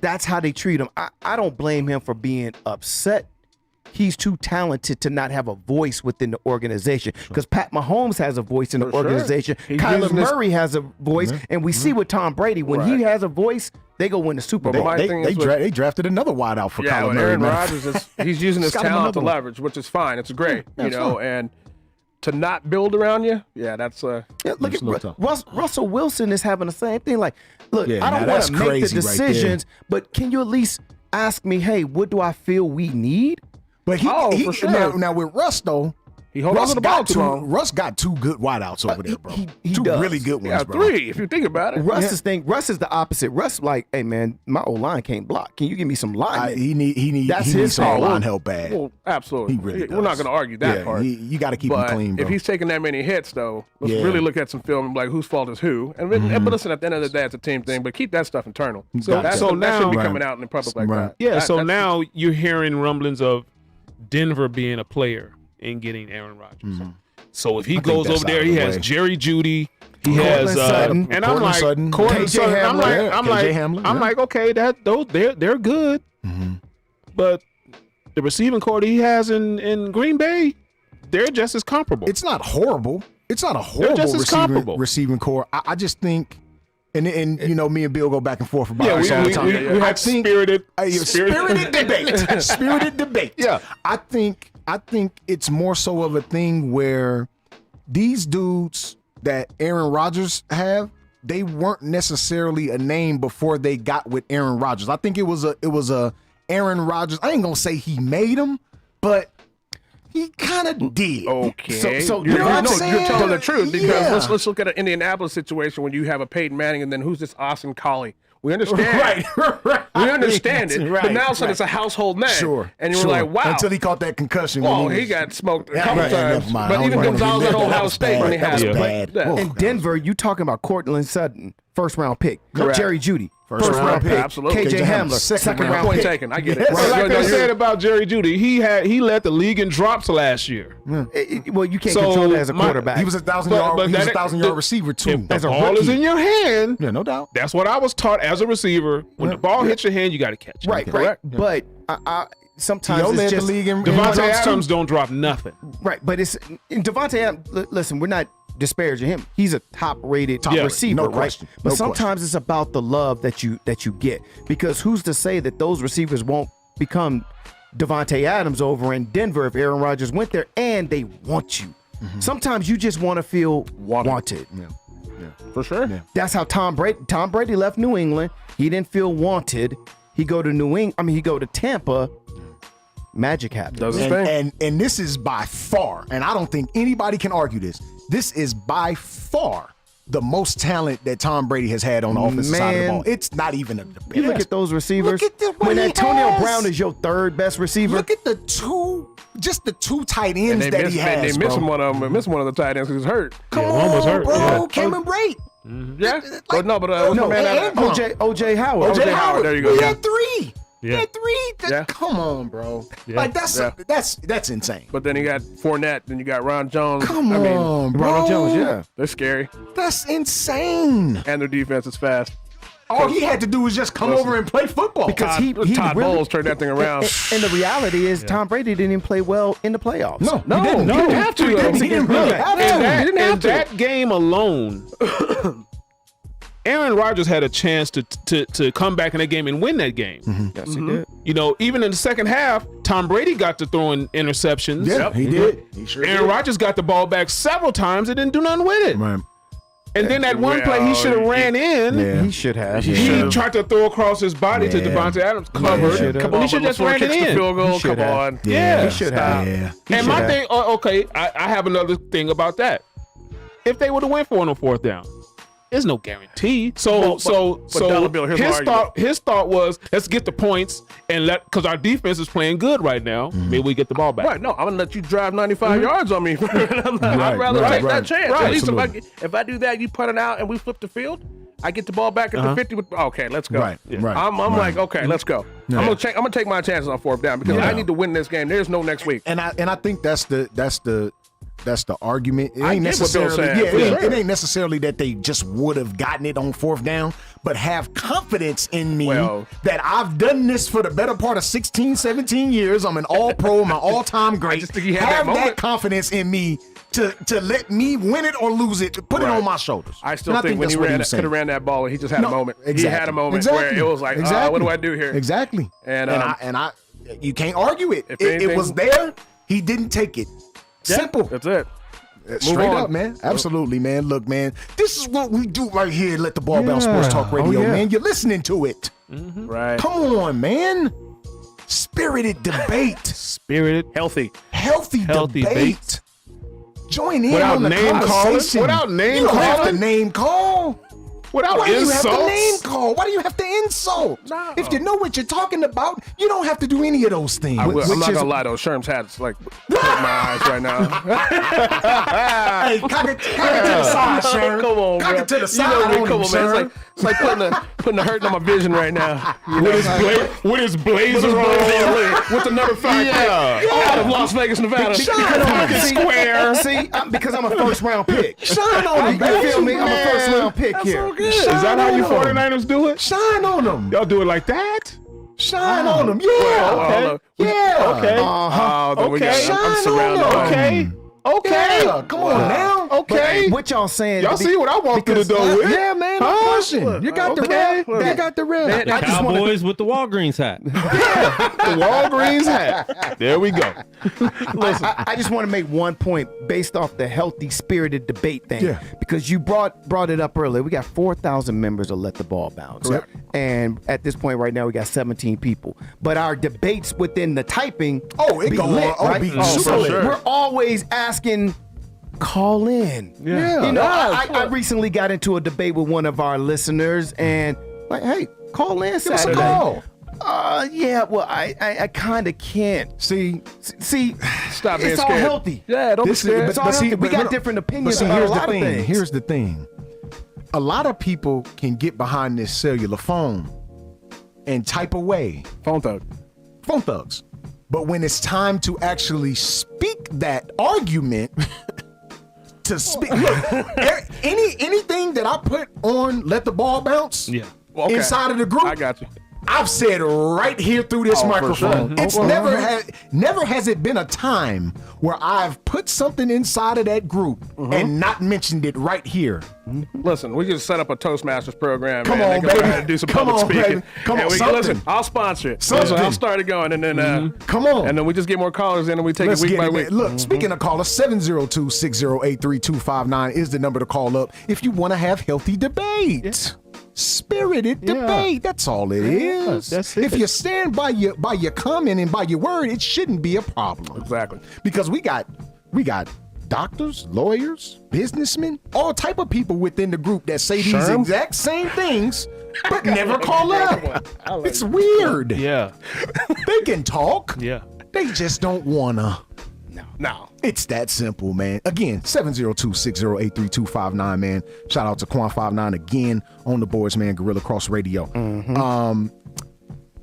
E: That's how they treat him. I don't blame him for being upset. He's too talented to not have a voice within the organization. Because Pat Mahomes has a voice in the
F: sure.
E: organization.
F: He's
E: Kyler
F: using this-
E: Murray has a voice, and we see with Tom Brady when he has a voice, they go win the Super Bowl.
F: My thing is with-
B: They drafted another wideout for
F: Yeah,
B: Kyler
F: well,
B: Murray.
F: Aaron
B: man.
F: Rodgers he's using his
B: Got him
F: talent to
B: another one.
F: leverage, which is fine. It's great,
B: Yeah,
F: you
B: it's
F: know,
B: fine.
F: and to not build around you, yeah, that's
E: Yeah, look
B: It's a little
E: at
B: tough.
E: Russell Wilson is having the same thing. Like, look,
B: Yeah,
E: I
B: now
E: don't want
B: that's
E: to make the
B: crazy right there.
E: decisions, but can you at least ask me, hey, what do I feel we need?
B: But he,
F: Oh, for sure.
B: now with Russ though,
F: he holds on to the ball too long.
B: Russ got two good wideouts over there, bro.
E: he
B: two
E: does.
B: really good ones,
F: Yeah,
B: bro.
F: 3 if you think about it.
E: Russ is the opposite. Russ like, hey man, my old line can't block. Can you give me some line?
B: He needs
E: That's
B: he
E: his
B: needs some
E: fault.
B: line help bad.
F: Well, absolutely.
B: He really
F: We're not
B: does.
F: going to argue that
B: Yeah,
F: part.
B: you got to keep
F: but
B: him clean, bro.
F: if he's taking that many hits, though, let's
B: Yeah.
F: really look at some film and be like, whose fault is who? And but listen, at the end of the day, it's a team thing. But keep that stuff internal.
B: Gotcha.
F: That
G: So
F: shouldn't
G: now-
F: be
B: Right.
F: coming out in the public like
B: Right.
F: that.
G: Yeah,
F: That-
G: so
F: that's-
G: now you're hearing rumblings of Denver being a player and getting Aaron Rodgers. So if he
B: think
G: goes
B: that's
G: over there,
B: out of
G: he
B: the
G: has
B: way.
G: Jerry Judy. He
E: Cortland
G: has
E: Sutton.
G: and I'm
B: Cortland
G: like
B: Sutton.
G: Cortland
B: KJ
G: Sutton. I'm
B: Hamler.
G: like,
B: Yeah,
G: I'm
B: KJ
G: like,
B: Hamler,
G: I'm
B: yeah.
G: like, okay, they're good, but the receiving core that he has in Green Bay, they're just as comparable.
B: It's not horrible. It's not a horrible
G: just as comparable.
B: receiving core. I just think, and you know, me and Bill go back and forth about
G: yeah,
B: this all the
G: we
B: time.
G: had
B: I think
G: spirited
B: debate. Spirited debate.
G: Yeah.
B: I think it's more so of a thing where these dudes that Aaron Rodgers have, they weren't necessarily a name before they got with Aaron Rodgers. I think it was a Aaron Rodgers. I ain't gonna say he made him, but he kind of did.
F: Okay.
B: So
F: you're,
B: you know what I'm
F: you're
B: saying?
F: telling the truth because
B: Yeah.
F: let's look at an Indianapolis situation when you have a Peyton Manning and then who's this Austin Collie? We understand.
B: Right.
F: We understand it.
B: Right,
F: but now all of a sudden
B: right.
F: it's a household name.
B: Sure.
F: And you were like, wow.
B: Until he caught that concussion.
F: Oh,
B: when
F: he got smoked a
B: Yeah,
F: couple
B: right,
F: times.
B: never mind.
F: But
B: I don't
F: even
B: wanna
F: Gonzalez at
B: relive that.
F: Ohio
B: Was
F: State when he
B: bad.
F: had
B: That
F: it.
B: was bad.
F: Yeah.
E: In Denver, you talking about Cortland Sutton, first round pick.
F: Correct.
E: Jerry Judy,
B: First
E: first
B: round
E: round
B: pick.
E: pick.
F: Absolutely.
E: KJ
B: KJ
E: Hamler,
B: Hamler,
E: second round
F: Point
E: pick.
F: taken. I get it.
B: Yes.
G: Well, like
F: No,
G: they
F: you're-
G: said about Jerry Jeudy, he led the league in drops last year.
E: Well, you can't
G: So,
E: control that as a
G: my-
E: quarterback.
B: He was a 1,000
G: But-
B: yard.
G: but
B: He was a
G: that-
B: 1,000-yard receiver too.
G: If the
E: As a
G: ball is
E: rookie.
G: in your hand,
B: Yeah, no doubt.
G: that's what I was taught as a receiver. When the ball hits your hand, you got to catch it.
E: right,
F: Correct.
E: right. But sometimes
B: Theo
E: it's
B: led
E: just
B: the league in
G: Devontae
B: drops, too.
G: Adams don't drop nothing.
E: right. But it's in Devontae Adams. Listen, we're not disparaging him. He's a top-rated
G: Yeah,
E: receiver,
B: no
E: right?
B: question,
E: But
B: no
E: sometimes it's about the love that you get, because who's to say that those receivers won't become Devontae Adams over in Denver if Aaron Rodgers went there and they want you. Sometimes you just want to feel wanted.
F: For sure.
B: Yeah.
E: That's how Tom Brady left New England. He didn't feel wanted. He go to Tampa. Magic happened.
F: Does his thing.
B: And this is by far, and I don't think anybody can argue this. This is by far the most talent that Tom Brady has had on the offensive side of the
E: Man.
B: ball. It's not even a debate.
E: You look at those receivers.
B: Look at what
E: when
B: he
E: Antonio
B: has.
E: Brown is your third best receiver.
B: Look at the two tight
F: And
B: ends
F: they
B: that
F: missed,
B: he has,
F: they missing
B: bro.
F: one of them. Missing one of the tight ends because he's hurt.
B: Come
G: one was
B: on,
G: hurt,
B: bro.
G: yeah.
B: Cameron Brate.
F: Yeah. But no, but what's
E: no,
F: my man
B: and-
F: out
E: OJ Howard.
F: O.J. Howard, there you go,
B: He
F: yeah.
B: had three. He
G: Yeah.
B: had three.
F: Yeah.
B: Come on, bro.
G: Yeah.
B: Like that's
F: Yeah.
B: insane.
F: But then you got Fournette, then you got Ron Jones.
B: Come
F: I mean,
B: on, bro.
E: Ronald Jones, yeah.
F: they're scary.
B: That's insane.
F: And their defense is fast.
B: All he had to do was just come over and play football.
E: Because
F: Todd,
E: he
F: Todd
E: really,
F: Bowles turned that thing around.
E: And the reality is, Tom Brady didn't even play well in the playoffs.
B: No,
F: No,
B: he didn't.
F: he didn't have to.
B: He didn't really have to.
G: And that game alone, Aaron Rodgers had a chance to come back in that game and win that game.
E: Yes, he did.
G: You know, even in the second half, Tom Brady got to throwing interceptions.
B: Yeah, he did. He sure
G: Aaron
B: did.
G: Rodgers got the ball back several times and didn't do nothing with it.
B: Right.
G: And then that one play he should have ran in.
B: Yeah.
E: He should have.
G: He tried to throw across his body to
B: Yeah.
G: Devontae Adams, covered.
E: should've.
F: Come
G: When
F: on,
G: he should
F: but
G: just
F: LaFleur
G: ran it
F: kicks the
G: in.
F: field goal.
E: He should
F: Come
E: have.
F: on.
G: Yeah.
E: He should have.
B: Yeah.
G: And my
E: should
G: thing, okay, I have another thing about that. If they would have went for it on the fourth down, there's no guarantee. So
F: Dollar Bill, here's my
G: his thought was, let's get the points and because our defense is playing good right now. Maybe we get the ball back.
F: Right, no, I'm gonna let you drive 95 yards on me. I'd rather
B: right,
F: take that
B: right.
F: chance.
B: Right.
F: At least
B: Absolutely.
F: if I do that, you put it out and we flip the field. I get the ball back at the 50. Okay, let's go.
B: Right, right,
F: I'm
B: right.
F: like, okay, let's go. I'm gonna take my chances on fourth down because
B: Yeah.
F: I need to win this game. There's no next week.
B: And I think that's the argument. It
F: I
B: ain't
F: get what Bill's
B: necessarily
F: saying, for
B: it
F: sure.
B: ain't necessarily that they just would have gotten it on fourth down, but have confidence in me
F: Well-
B: that I've done this for the better part of 16, 17 years. I'm an all-pro, my all-time great.
F: just think he had that
B: have
F: moment.
B: confidence in me to let me win it or lose it, to put it
F: Right.
B: on my shoulders.
F: I still
B: And
F: think when
B: that's
F: he
B: what
F: could
B: was
F: have
B: saying.
F: ran that ball and he just had a
B: No,
F: moment.
B: exactly.
F: He had a moment
B: Exactly.
F: where it was like,
B: Exactly.
F: what do I do here?
B: Exactly.
F: And,
B: I you can't argue it.
F: if
B: It
F: anything-
B: was there. He didn't take it.
F: Yeah,
B: Simple.
F: That's it.
B: Straight
F: on.
B: up, man. Absolutely, man. Look, man, this is what we do right here at Let the Ball Bounce Sports Talk Radio, man. You're listening to it.
F: Right.
B: Come on, man. Spirited debate.
G: Spirited.
F: Healthy.
B: Healthy
G: Healthy
B: debate. Join in
G: Without
B: on the
G: name calling?
B: conversation.
G: Without name
B: you don't have to
G: calling?
B: name call.
G: Without
B: Why do you have to
G: insults.
B: name call? Why do you have to insult?
F: No.
B: If you know what you're talking about, you don't have to do any of those things.
F: I'm
B: Which
F: not
B: is-
F: gonna lie though, Sherm's hat's like hurt my eyes right now.
B: Hey, cock it to the side, Sharon.
F: Come on,
B: Cock
F: bro.
B: it to the
F: You
B: side.
F: know me,
B: on
F: come
B: him,
F: on, man.
B: Sharon.
F: It's like putting the hurt on my vision right now. You know?
G: With his blazer on.
F: with the number 5 pick out of Las Vegas, Nevada.
E: Square. See, because I'm a first round pick.
B: Shine on him,
E: You
B: baby.
E: feel me? I'm a first round pick here.
B: So good.
G: Is that how you
B: Shine on 'em.
G: 49ers do it?
B: Shine on them.
G: Y'all do it like that?
B: Shine on them. Yeah.
F: Okay.
B: Yeah.
G: Okay.
F: Oh, then we got,
G: Okay.
F: I'm
B: Shine
F: surrounded
B: on
F: by
G: Okay. Okay.
B: Yeah. Come on now.
G: Okay.
E: What y'all saying?
G: Y'all see what I walked through the door with?
B: Yeah, man. man. I'm pushing. You got the red. You got the red.
H: The Cowboys with the Walgreens hat.
E: The Walgreens hat. There we go. Listen, I just want to make one point based off the healthy, spirited debate thing.
B: Yeah.
E: Because you brought it up earlier. We got 4,000 members of Let the Ball Bounce.
B: Correct.
E: And at this point right now, we got 17 people. But our debates within the typing
B: it go
E: lit,
B: on.
E: right?
B: Be super lit.
E: We're always asking, call in.
B: Yeah.
E: You know, I recently got into a debate with one of our listeners and like, hey, call in
B: Give us a
E: Saturday.
B: call.
E: Yeah, well, I kind of can't. See,
F: Stop being
E: it's all
F: scared.
E: healthy.
F: Yeah, don't be scared.
E: It's all healthy. We got different opinions
B: But see,
E: about
B: here's
E: a
B: the
E: lot of
B: thing.
E: things.
B: Here's the thing. A lot of people can get behind this cellular phone and type away.
F: Phone thug.
B: Phone thugs. But when it's time to actually speak that argument, to speak, look, anything that I put on Let the Ball Bounce
F: Okay.
B: inside of the group,
F: I got you.
B: I've said right here through this microphone.
F: sure.
B: It's never has it been a time where I've put something inside of that group and not mentioned it right here.
F: Listen, we just set up a Toastmasters program.
B: Come
F: man.
B: on,
F: They can
B: baby.
F: try to do some
B: Come
F: public
B: on,
F: speaking.
B: baby. Come
F: And
B: on,
F: we
B: something.
F: listen, I'll sponsor it.
B: Something.
F: Listen, I'll start it going, and then
B: Come on.
F: and then we just get more callers in, and we take
B: Let's
F: it week
B: get
F: by
B: it.
F: week.
B: Look, speaking of callers, 702-608-3259 is the number to call up if you want to have healthy debate. Spirited debate. That's all it is.
E: That's it.
B: If you stand by your comment and by your word, it shouldn't be a problem.
F: Exactly.
B: Because we got doctors, lawyers, businessmen, all type of people within the group that say these
F: Sherm?
B: exact same things, but never call up. It's weird.
G: Yeah.
B: They can talk.
G: Yeah.
B: They just don't wanna.
F: Now,
B: It's that simple, man. Again, 702-608-3259, man. Shout out to Quan59 again on the boards, man. Guerilla Cross Radio.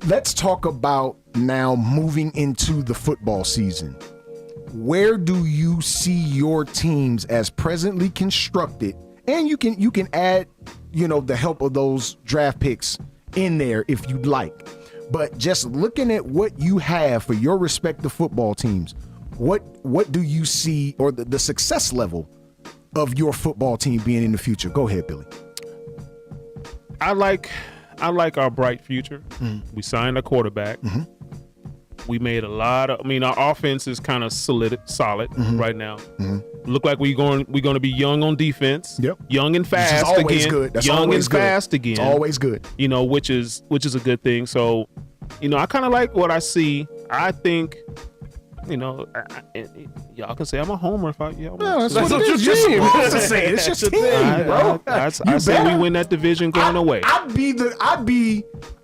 B: Let's talk about now moving into the football season. Where do you see your teams as presently constructed? And you can add, the help of those draft picks in there if you'd like. But just looking at what you have for your respective football teams, what do you see, or the success level of your football team being in the future? Go ahead, Billy.
G: I like our bright future. We signed a quarterback. We made a lot of. Our offense is kind of solid right now. Look like we're going to be young on defense.
B: Yep.
G: Young and fast
B: Which is always
G: again.
B: good. That's
G: young
B: always
G: and
B: good.
G: fast again.
B: It's always good.
G: Which is a good thing. So, I kind of like what I see. I think. Y'all can say I'm a homer if I.
B: That's what it is. You're supposed to say it. It's just team, bro.
G: I say we win that division going away.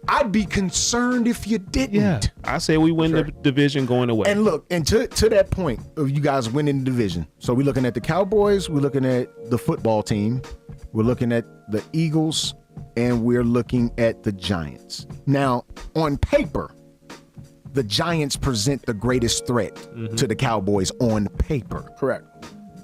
B: I'd be concerned if you didn't.
G: Yeah, I say we win the division going away.
B: And look, and to that point of you guys winning the division. So we're looking at the Cowboys, we're looking at the football team, we're looking at the Eagles, and we're looking at the Giants. Now, on paper, the Giants present the greatest threat to the Cowboys on paper.
F: correct.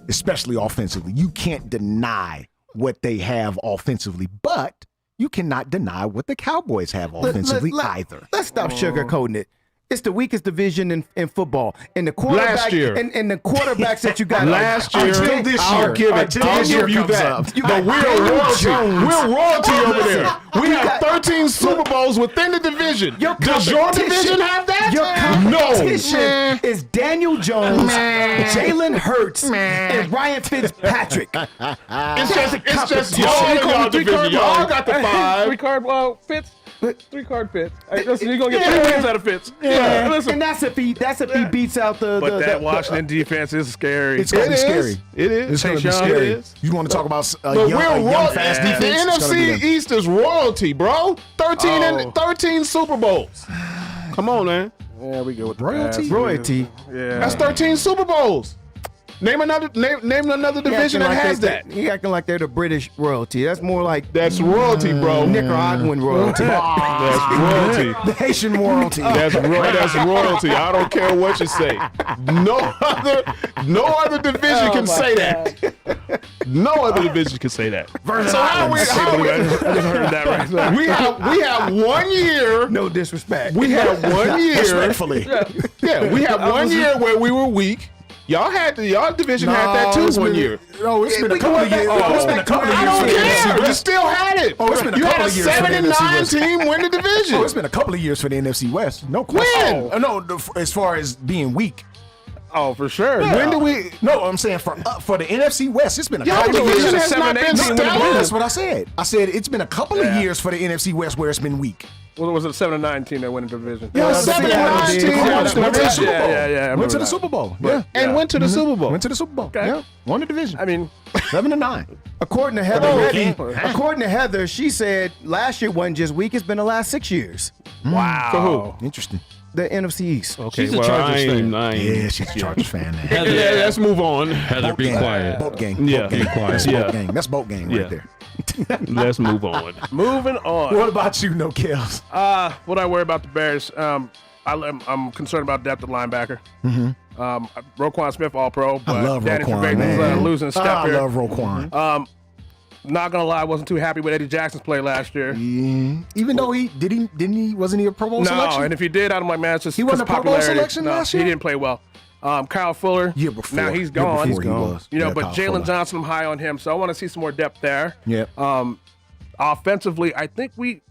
B: Especially offensively. You can't deny what they have offensively, but you cannot deny what the Cowboys have offensively either.
E: Let's stop sugarcoating it. It's the weakest division in football. And the quarterback,
G: Last year.
E: and the quarterbacks that you got
G: Last year,
B: Until this
G: I'll
B: year.
G: give it.
B: Until
G: I'll
B: this year
G: give you
B: comes
G: that.
B: up.
G: But we're
E: Daniel
G: royalty.
E: Jones.
G: We're royalty over
E: Listen,
G: there. We
E: you
G: have
E: got-
G: 13 Super Bowls within the division.
E: Your
G: Does your
E: competition-
G: division have that?
E: Your competition
G: No.
E: is Daniel Jones, Jalen Hurts, and Ryan Fitzpatrick.
G: It's just
E: competition.
G: y'all in y'all division. Y'all got the 5.
F: 3-card Fitz. 3-card Fitz. Hey, listen, you're gonna get 3 wins out of Fitz.
E: Yeah.
F: Listen,
E: And that's if he beats out the.
F: but
E: the
F: that Washington defense is scary.
B: It's going to be scary.
G: It is.
B: It's going to be
F: Chase Young,
B: scary.
G: it is.
B: You want to talk about a
G: But
B: young,
G: we're royalty.
B: fast
G: The
B: defense? It's gonna be
G: NFC
B: them.
G: East is royalty, bro. 13
F: Oh.
G: and 13 Super Bowls. Come on, man.
F: Yeah, we go with the
B: Royalty?
F: pass.
E: royalty.
F: Yeah.
G: That's 13 Super Bowls. Name another division that has that.
E: He acting like they're the British royalty. That's more like
G: That's royalty, bro.
E: Nicaraguan royalty.
G: That's royalty.
B: The Haitian royalty.
G: That's royalty. I don't care what you say. No other division can say that. No other division can say that.
B: Virgin
G: So how
B: Islands.
G: we
F: I just heard that right there.
G: we have 1 year.
E: No disrespect.
G: We have 1 year.
B: Respectfully.
G: Yeah, we have 1 year where we were weak. Y'all division had that too one year.
B: No, it's been a couple of years. It's been a couple of years.
G: I don't
B: for the NFC
G: care. You
B: West.
G: still had it.
B: Oh, it's been a
G: you
B: couple
G: had a
B: of years for the
G: 7-9
B: NFC West.
G: team win the division.
B: Oh, it's been a couple of years for the NFC West. No question. No, as far as being weak.
F: Oh, for sure.
B: Yeah.
G: When do we?
B: No, I'm saying for the NFC West, it's been a
G: Y'all
B: couple of
G: division
B: years.
G: has not been
B: No,
G: stellar.
B: that's what I said. I said it's been a couple of years for the NFC West where it's been weak.
F: Well, was it a 7-9 team that went into the division?
B: Yeah,
E: Yeah,
B: 7-9
E: did.
B: team
E: Yeah,
B: went to the Super Bowl.
F: Yeah.
B: Went to the
F: that.
B: Super Bowl. Yeah.
G: And went to the Super Bowl.
B: Went to the Super Bowl.
F: Okay.
B: Yeah. Won the division.
F: I mean,
B: 7-9.
E: According to Heather,
B: Oh,
E: Reddy,
B: okay.
E: according to Heather, she said last year wasn't just weak; it's been the last 6 years.
F: wow.
G: For who?
B: Interesting.
E: The NFC East.
G: Okay,
H: She's a
G: well,
H: Chargers fan.
B: Yeah, she's a Chargers fan now.
H: Heather,
G: Let's move on.
H: Heather, be quiet.
B: Boat gang.
G: Yeah.
B: Boat gang.
H: Be quiet.
B: That's
G: Yeah.
B: boat gang. That's boat gang
G: Yeah.
B: right there.
G: Let's move on.
F: Moving on.
B: What about you, No Kills?
F: What I worry about the Bears, I'm concerned about depth at linebacker. Roquan Smith, all pro, but
B: I love
F: Danny
B: Roquan,
F: Trevathan's,
B: man.
F: losing a step
B: I
F: here.
B: love Roquan.
F: Not gonna lie, I wasn't too happy with Eddie Jackson's play last year.
B: Even though wasn't he a Pro Bowl
F: No,
B: selection?
F: and if he did, I'm like, man, it's just
B: He wasn't a Pro Bowl
F: popularity.
B: selection
F: No,
B: last
F: he
B: year?
F: didn't play well. Kyle Fuller,
B: Year before.
F: now he's
B: Year
F: gone.
B: before he was.
F: You know,
B: Yeah,
F: but
B: Kyle
F: Jalen
B: Fuller.
F: Johnson, I'm high on him, so I want to see some more depth there.
B: Yep.
F: Offensively, I think we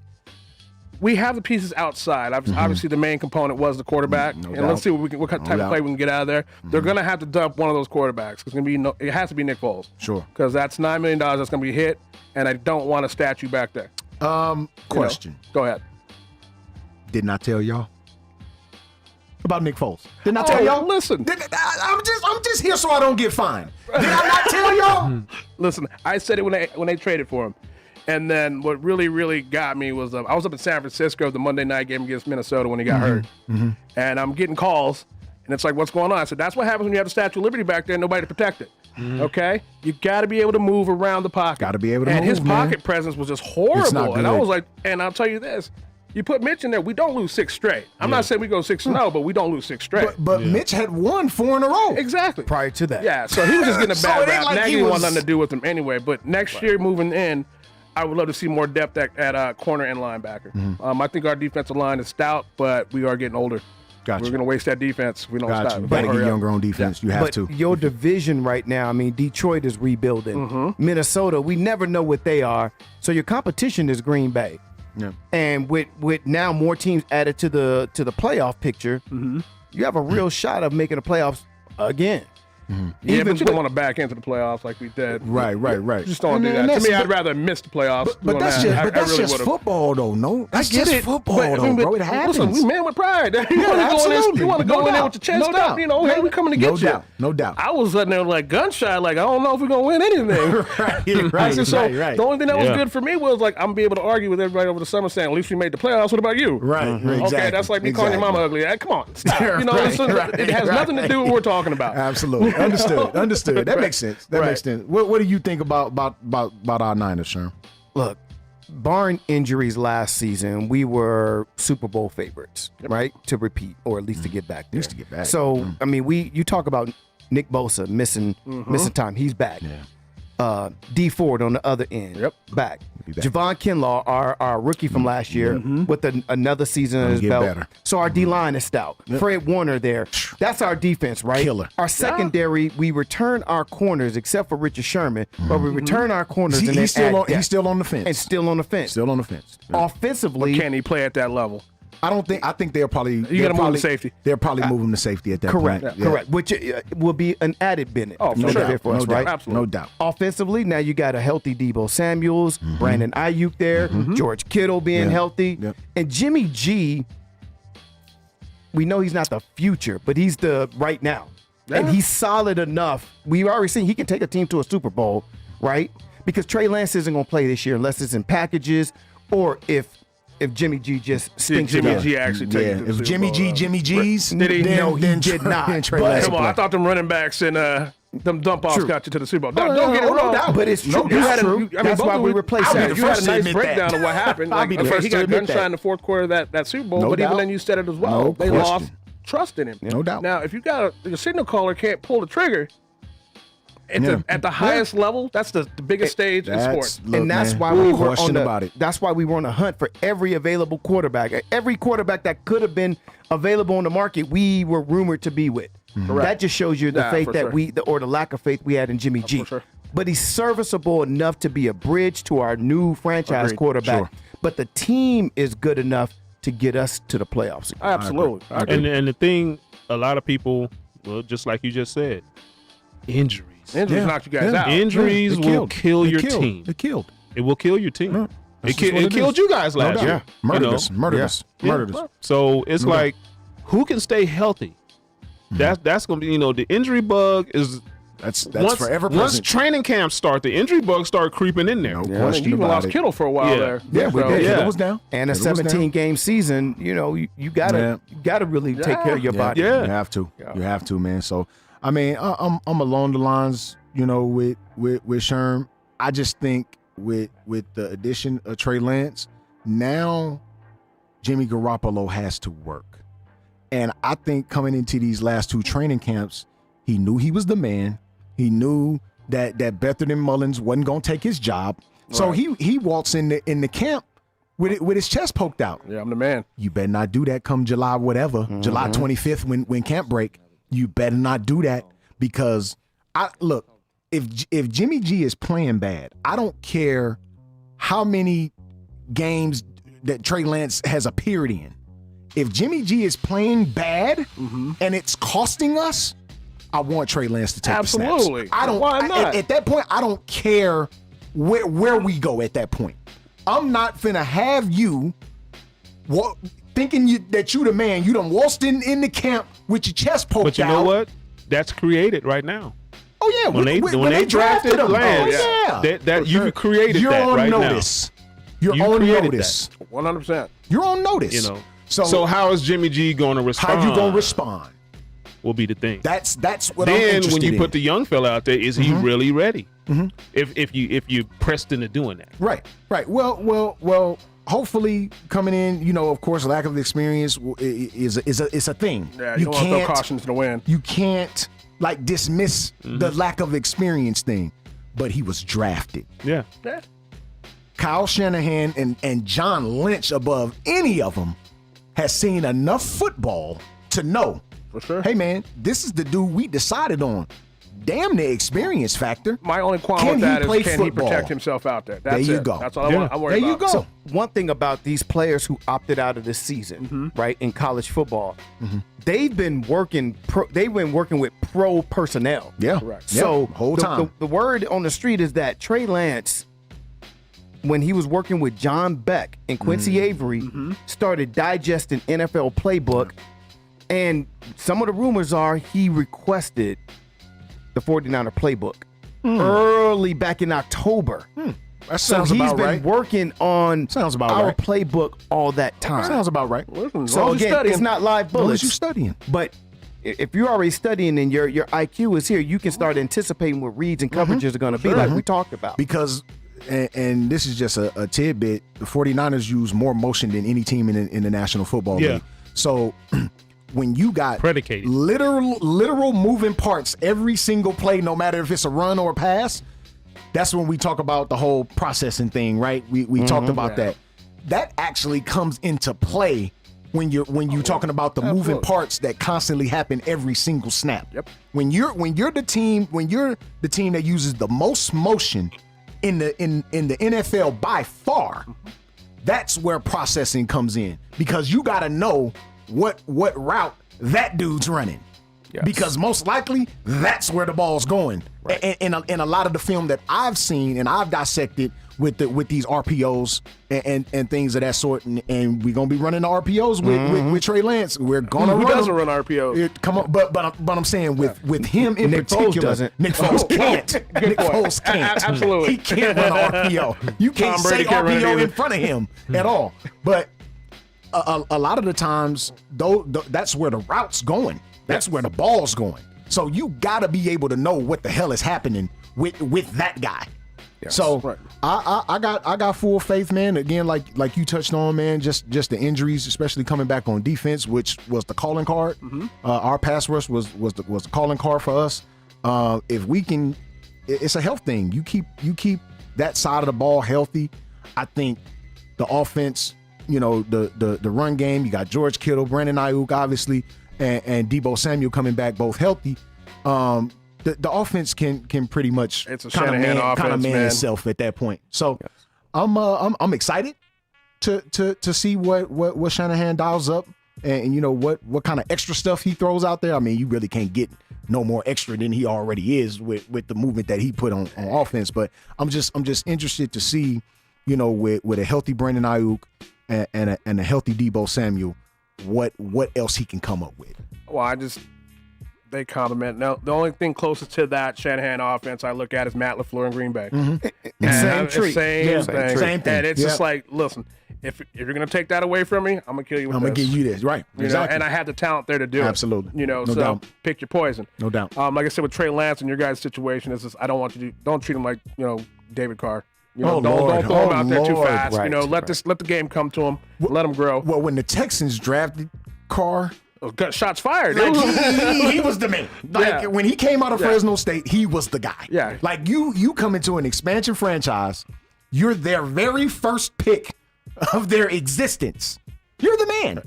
F: have the pieces outside. Obviously, the main component was the quarterback,
B: No
F: and
B: doubt.
F: let's see what type of
B: doubt.
F: play we can get out of there. They're gonna have to dump one of those quarterbacks. It's gonna be it has to be Nick Foles.
B: Sure.
F: Because that's $9 million that's gonna be hit, and I don't want a statue back there. You know?
B: Question.
F: Go ahead.
B: Didn't I tell y'all about Nick Foles? Didn't I tell y'all?
F: Listen.
B: I'm just here so I don't get fined. Did I not tell y'all?
F: Listen, I said it when they traded for him. And then what really, really got me was I was up in San Francisco the Monday night game against Minnesota when he got hurt. And I'm getting calls, and it's like, what's going on? I said, that's what happens when you have the Statue of Liberty back there and nobody to protect it. Okay? You got to be able to move around the pocket.
B: Gotta be able to
F: and
B: move,
F: his
B: man.
F: pocket presence was just horrible.
B: It's not
F: And I
B: good.
F: was like, and I'll tell you this. You put Mitch in there, we don't lose 6 straight. I'm not saying we go 6-0, but we don't lose 6 straight.
B: But Mitch had won 4 in a row.
F: Exactly.
E: Prior to that,
F: Yeah, so he was just getting a
B: So
F: bad
B: it ain't
F: rap.
B: like
F: Nagy
B: he
F: didn't want
B: was-
F: nothing to do with him anyway. But next year, moving in, I would love to see more depth at corner and linebacker. I think our defensive line is stout, but we are getting older.
B: Gotcha.
F: We're going to waste that defense if we don't
B: Got
F: stop.
B: you.
F: We
B: Gotta
F: hurry
B: get
F: up.
B: younger on defense. You have
E: but
B: to.
E: your division right now, I mean, Detroit is rebuilding. Minnesota, we never know what they are. So your competition is Green Bay.
B: Yeah.
E: And with now more teams added to the playoff picture, you have a real shot of making the playoffs again.
F: Yeah,
E: Even
F: but you don't
E: with-
F: want to back into the playoffs like we did.
B: Right.
F: Just don't do
B: And
F: that. To
B: that's-
F: me, I'd
B: but-
F: rather miss the playoffs.
B: But
F: doing
B: that's
F: that.
B: just,
F: I really
B: just
F: would've.
B: football, though. No, that's
F: I get
B: just
F: it,
B: football,
F: but,
B: though, bro. It happens.
F: Listen, we man with pride. You want to go in there.
B: absolutely.
F: You want to
B: No
F: go in there
B: doubt.
F: with your chest
B: No
F: up.
B: doubt.
F: You know, hey, we coming to get
B: No
F: you.
B: doubt. No doubt.
F: I was letting there like gun shy. Like I don't know if we're gonna win anything.
B: right,
F: So
B: right.
F: the only thing that was
G: Yeah.
F: good for me was like I'm be able to argue with everybody over the summer saying at least we made the playoffs. What about you?
B: Right,
F: Okay,
B: exactly.
F: that's like me calling your mama ugly. Hey, come on, stop. You know,
B: Right,
F: so
B: right,
F: it has nothing to do with what we're talking about.
B: Absolutely. Understood. That makes sense. That
F: Right.
B: makes sense. What do you think about our Niners, Sherm?
E: Look, barring injuries last season, we were Super Bowl favorites, right? To repeat, or at least to get back there.
B: Just to get back.
E: So, I mean, you talk about Nick Bosa missing time. He's back. D Ford on the other end.
F: Yep.
E: Back.
B: Be back.
E: Javon Kinlaw, our rookie from last year, with another season on his
B: get
E: belt.
B: better.
E: So our D line is stout. Fred Warner there. That's our defense, right?
B: Killer.
E: Our secondary, we return our corners, except for Richard Sherman, but we return our corners and then
B: He's still
E: add
B: on.
E: depth.
B: He's still on the fence.
E: and still on the fence.
B: Still on the fence.
E: Offensively,
F: Can he play at that level?
B: I think they'll probably.
F: You gotta move to safety.
B: They'll probably move him to safety at that
E: correct,
B: point.
E: correct, which will be an added benefit.
F: Oh, for
B: No
F: sure.
B: doubt.
E: for us,
B: no
E: right?
B: doubt.
F: Absolutely.
B: No doubt.
E: Offensively, now you got a healthy Debo Samuels, Brandon Ayuk there, George Kittle being
B: Yeah.
E: healthy,
B: Yep.
E: and Jimmy G. We know he's not the future, but he's the right now, and he's solid enough. We've already seen he can take a team to a Super Bowl, right? Because Trey Lance isn't going to play this year unless it's in packages or if Jimmy G just stinks it
F: Jimmy
E: up.
F: G actually take it to the
B: If
F: Super
B: Jimmy
F: Bowl,
B: G,
F: though.
B: Jimmy G's,
F: Did he?
E: No, he did
B: Trey-
E: not.
B: Trey
E: But-
B: Lance
F: Come on,
B: play.
F: I thought them running backs and them dump offs
E: True.
F: got you to the Super Bowl.
B: Oh,
F: Now, don't get it
B: no
F: wrong,
B: doubt.
E: But it's true.
F: You
E: It's
F: had
E: true. That's
F: both
E: why
F: of
E: we
F: you-
E: replaced
B: I'll be
E: that.
B: the
F: You had
B: first
F: a
B: to
F: nice
B: admit that.
F: breakdown of what happened.
B: I'll
F: Like,
B: be the
F: okay,
B: first
F: he
B: to
F: got
B: admit
F: gun
B: that.
F: shy in the fourth quarter of that Super Bowl,
B: No
F: but even
B: doubt.
F: then you said it as well.
B: No
F: They
B: question.
F: lost trust in him.
B: No doubt.
F: Now, if you got your signal caller can't pull the trigger
B: Yeah.
F: at the highest level, that's the biggest stage in sports.
B: Look,
E: and that's
B: man,
E: why
B: no
E: we were
B: question
E: on
B: about it.
E: That's why we were on a hunt for every available quarterback. Every quarterback that could have been available on the market, we were rumored to be with. That just shows you the
F: Yeah,
E: faith
F: for
E: that
F: sure.
E: or the lack of faith we had in Jimmy G.
F: For sure.
E: But he's serviceable enough to be a bridge to our new franchise
F: Agreed.
E: quarterback.
B: Sure.
E: But the team is good enough to get us to the playoffs.
F: Absolutely. I agree.
G: And the thing, a lot of people, well, just like you just said, injuries.
F: Injuries knocked you guys out.
G: Injuries
B: They
G: will
B: killed.
G: kill
B: They
G: your
B: killed.
G: team.
B: They killed.
G: It will kill your team.
B: Yeah, that's just what
G: It
B: it
G: killed
B: is.
G: you guys last
B: No
G: year.
B: doubt. Murdered
G: you know?
B: us. Murdered us. Murdered us.
G: So it's
B: No doubt.
G: like, who can stay healthy? That's gonna be, the injury bug is
B: That's
G: once,
B: forever
G: once
B: present.
G: training camps start, the injury bugs start creeping in there.
B: No
F: You
B: question
F: even
B: about
F: lost
B: it.
F: Kittle for a while
G: Yeah.
F: there.
B: Yeah, we
F: So,
B: did.
G: yeah.
B: It was down.
E: And a
B: It was down.
E: 17-game season, you gotta really take care of your body.
G: Yeah.
B: You have to. You have to, man. So, I mean, I'm along the lines, with Sherm. I just think with the addition of Trey Lance, now Jimmy Garoppolo has to work. And I think coming into these last two training camps, he knew he was the man. He knew that Betherton Mullins wasn't going to take his job. So he walks in the camp with his chest poked out.
F: Yeah, I'm the man.
B: You better not do that come July whatever, July 25th when camp break. You better not do that because if Jimmy G is playing bad, I don't care how many games that Trey Lance has appeared in. If Jimmy G is playing bad and it's costing us, I want Trey Lance to take the
F: Absolutely.
B: snaps. I don't.
F: Why not?
B: At that point, I don't care where we go. At that point, I'm not finna have you thinking that you the man. You done waltzed in the camp with your chest poked out.
G: But you know what? That's created right now.
B: Oh yeah,
G: When they drafted
B: him.
G: Lance,
B: oh, yeah.
G: that you created
B: You're
G: that
B: on
G: right
B: notice. You're
G: You
B: on
G: created
B: notice.
F: 100%.
B: You're on notice.
G: now.
B: So
G: how is Jimmy G going to respond?
B: how you gonna respond?
G: Will be the thing.
B: That's what I'm
G: Then
B: interested
G: when you
B: in.
G: put the young fella out there, is he really ready? If you pressed into doing that,
B: Right. Well. Hopefully, coming in, of course, lack of experience is a thing.
F: Yeah, you don't want to throw caution to the wind.
B: You can't dismiss the lack of experience thing. But he was drafted.
G: yeah.
B: Kyle Shanahan and John Lynch above any of them has seen enough football to know.
F: For sure.
B: Hey man, this is the dude we decided on. Damn the experience factor.
F: My only qualm
B: Can
F: with
B: he
F: that is
B: play
F: can he
B: football?
F: protect himself out there? That's
B: There you
F: it.
B: go.
F: That's all I'm worried
B: There you
F: about.
B: go.
E: So one thing about these players who opted out of this season, right, in college football, they've been working. They've been working with pro personnel.
B: Yeah.
F: Correct.
E: So
B: whole time.
E: the word on the street is that Trey Lance, when he was working with John Beck and Quincy Avery, started digesting NFL playbook, and some of the rumors are he requested the 49er playbook early back in October.
B: That
E: So
B: sounds
E: he's
B: about
E: been
B: right.
E: working on
B: Sounds about
E: our
B: right.
E: playbook all that time.
B: Sounds about right.
F: Listen, as
E: So
F: long as you're
E: again,
F: studying,
E: it's not live
B: As long as
E: bullets.
B: you studying.
E: But if you're already studying and your IQ is here, you can start anticipating what reads and coverages are going to be, like we talked about.
B: Because, and this is just a tidbit, the 49ers use more motion than any team in the National Football
G: Yeah.
B: League. So when you got
G: Predicated.
B: literal moving parts every single play, no matter if it's a run or a pass, that's when we talk about the whole processing thing, right? We talked about that. That actually comes into play when you're talking about the moving parts that constantly happen every single snap.
F: Yep.
B: When you're the team that uses the most motion in the NFL by far, that's where processing comes in, because you got to know what route that dude's running.
E: Yes.
B: Because most likely that's where the ball's going.
E: Right.
B: And a lot of the film that I've seen and I've dissected with these RPOs and things of that sort, and we're gonna be running the RPOs with Trey Lance. We're gonna
F: who
B: run
F: doesn't
B: them.
F: run RPOs?
B: Come on, but I'm saying with him in
E: Nick Foles
B: particular,
E: doesn't.
B: Nick Foles can't. Nick
F: point.
B: Foles can't.
F: Absolutely.
B: He can't run an RPO. You can't
F: Tom Brady
B: say
F: can't run it
B: RPO
F: either.
B: in front of him at all. But a lot of the times, though, that's where the route's going. That's where the ball's going. So you got to be able to know what the hell is happening with that guy. So
F: Right.
B: I got full faith, man. Again, like you touched on, man, just the injuries, especially coming back on defense, which was the calling card. Our pass rush was the calling card for us. If we can, it's a health thing. You keep that side of the ball healthy. I think the offense, the run game. You got George Kittle, Brandon Ayuk, obviously. and Deebo Samuel coming back both healthy, the offense can pretty much
F: It's a
B: kind
F: Shanahan
B: of
F: offense,
B: man
F: man.
B: itself at that point. So I'm excited to see what Shanahan dials up, and you know what kind of extra stuff he throws out there. I mean, you really can't get no more extra than he already is with the movement that he put on offense. But I'm just interested to see, you know, with a healthy Brandon Ayuk and a healthy Deebo Samuel, what else he can come up with.
F: Well, they compliment. Now, the only thing closest to that Shanahan offense I look at is Matt LaFleur in Green Bay.
B: Same tree.
F: Same thing.
B: Same thing.
F: And it's
B: Yeah.
F: just like, listen, if you're going to take that away from me, I'm going to kill you with
B: I'm
F: this.
B: gonna give you this, right?
F: You
B: Exactly.
F: know, and I have the talent there to do it.
B: Absolutely.
F: You know,
B: No
F: so
B: doubt.
F: pick your poison.
B: No doubt.
F: Like I said with Trey Lance and your guys' situation, is just, I don't want you to don't treat him like, you know, David Carr. You know,
B: Oh,
F: don't
B: Lord.
F: throw him
B: Oh,
F: out there too
B: Lord.
F: fast.
E: Right,
F: You know, let the game come to him. Let him grow.
B: Well, when the Texans drafted Carr,
F: Got shots fired.
B: like he was the man. Like
F: Yeah.
B: when he came out of
F: Yeah.
B: Fresno State, he was the guy.
F: Yeah.
B: Like you come into an expansion franchise, you're their very first pick of their existence. You're the man.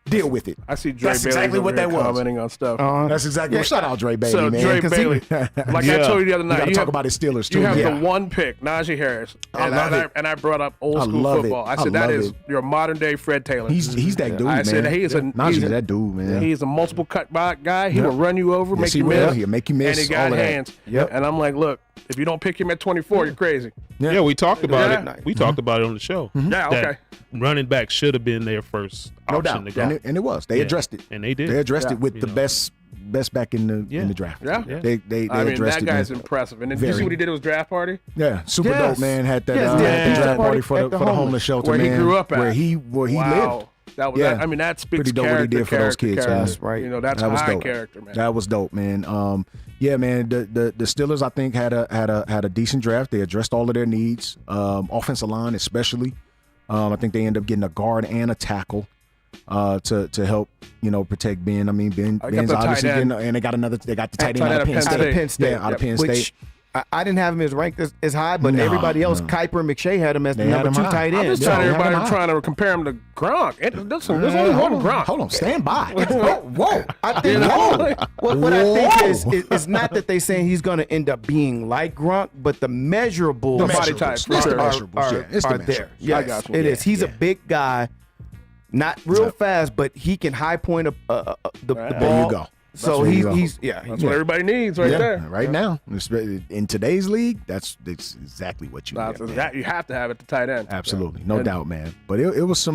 B: Deal with it.
F: I see Dre
B: That's
F: Bailey
B: exactly
F: over
B: what
F: here
B: that was.
F: commenting on stuff.
B: That's exactly. Well, shout out Dre Bailey,
F: So
B: man.
F: Dre
B: 'cause
F: Bailey, like I
G: Yeah.
F: told you the other
B: We
F: night,
B: gotta
F: you
B: talk
F: have,
B: about his Steelers too.
F: you have
B: Yeah.
F: the one pick, Najee Harris,
B: I
F: and
B: love it.
F: and I brought up old
B: I
F: school
B: love it.
F: football. I
B: I
F: said that
B: love
F: is
B: it.
F: your modern day Fred Taylor.
B: He's that dude,
F: I
B: man.
F: said he's a
B: Najee's that dude, man.
F: He's a multiple cut back guy. He will run you over,
B: Yes,
F: make
B: he
F: you
B: will.
F: miss.
B: He'll make you miss,
F: and he got
B: all of that.
F: hands.
B: Yep.
F: And I'm like, look, if you don't pick him at 24, you're crazy.
G: Yeah, we talked about
F: Yeah.
G: it. We talked about it on the show.
F: Yeah,
G: That
F: okay.
G: running back should have been their first
B: No
G: option
B: doubt.
G: to go.
B: And it was. They
G: Yeah.
B: addressed it.
G: And they did.
B: They addressed it with
G: You
B: the
G: know.
B: best back in the draft.
F: Yeah.
B: They
F: I mean,
B: addressed
F: that
B: it.
F: guy's
B: man.
F: impressive. And then did you see
B: Very.
F: what he did at his draft party?
B: Yeah, super
E: Yes.
B: dope, man. Had that
E: Yes,
B: had the
E: yeah.
B: draft party
E: At
B: for the
E: the
B: homeless shelter,
F: Where he
B: man,
F: grew up at.
B: where he
F: wow.
B: lived.
F: That was,
B: Yeah.
F: I mean, that speaks
B: Pretty dope what he
F: character,
B: did for those kids, man.
E: That's right.
F: You know, that's
B: That was
F: high
B: dope.
F: character, man.
B: That was dope, man. Yeah, man. The Steelers, I think, had a decent draft. They addressed all of their needs, offensive line especially. I think they ended up getting a guard and a tackle to help protect Ben. I mean, Ben's
F: got the
B: obviously
F: tight end.
B: getting, and they got the tight end
F: Tight
B: out
F: end
B: of Penn State.
E: Penn State.
B: Yeah, out of Penn
E: Which
B: State.
E: I didn't have him as ranked as high, but
B: No,
E: everybody else,
B: no.
E: Kuiper and McShay, had him as the
B: They had
E: number
B: him
E: 2
B: high.
E: tight
F: I'm
E: end.
F: just trying
B: Yeah,
F: everybody
B: him high.
F: trying to compare him to Gronk. There's only one Gronk.
B: Hold on, stand by. Whoa.
E: I think what I think is not that they saying he's going to end up being like Gronk, but the measurables
F: The body type,
B: It's
F: for
B: the
F: sure.
B: measurables, yeah. It's the
E: are there.
B: measurables.
E: Yes,
F: I got you.
E: it is. He's a
B: Yeah.
E: big guy, not real fast, but he can high point the
F: There
E: ball.
B: you go.
E: So
B: There you go.
E: he's
F: That's what everybody needs right
B: Yeah,
F: there.
B: right now. In today's league, that's exactly what you need. man.
F: That you have to have at the tight end.
B: Absolutely, no
F: And-
B: doubt, man. But it was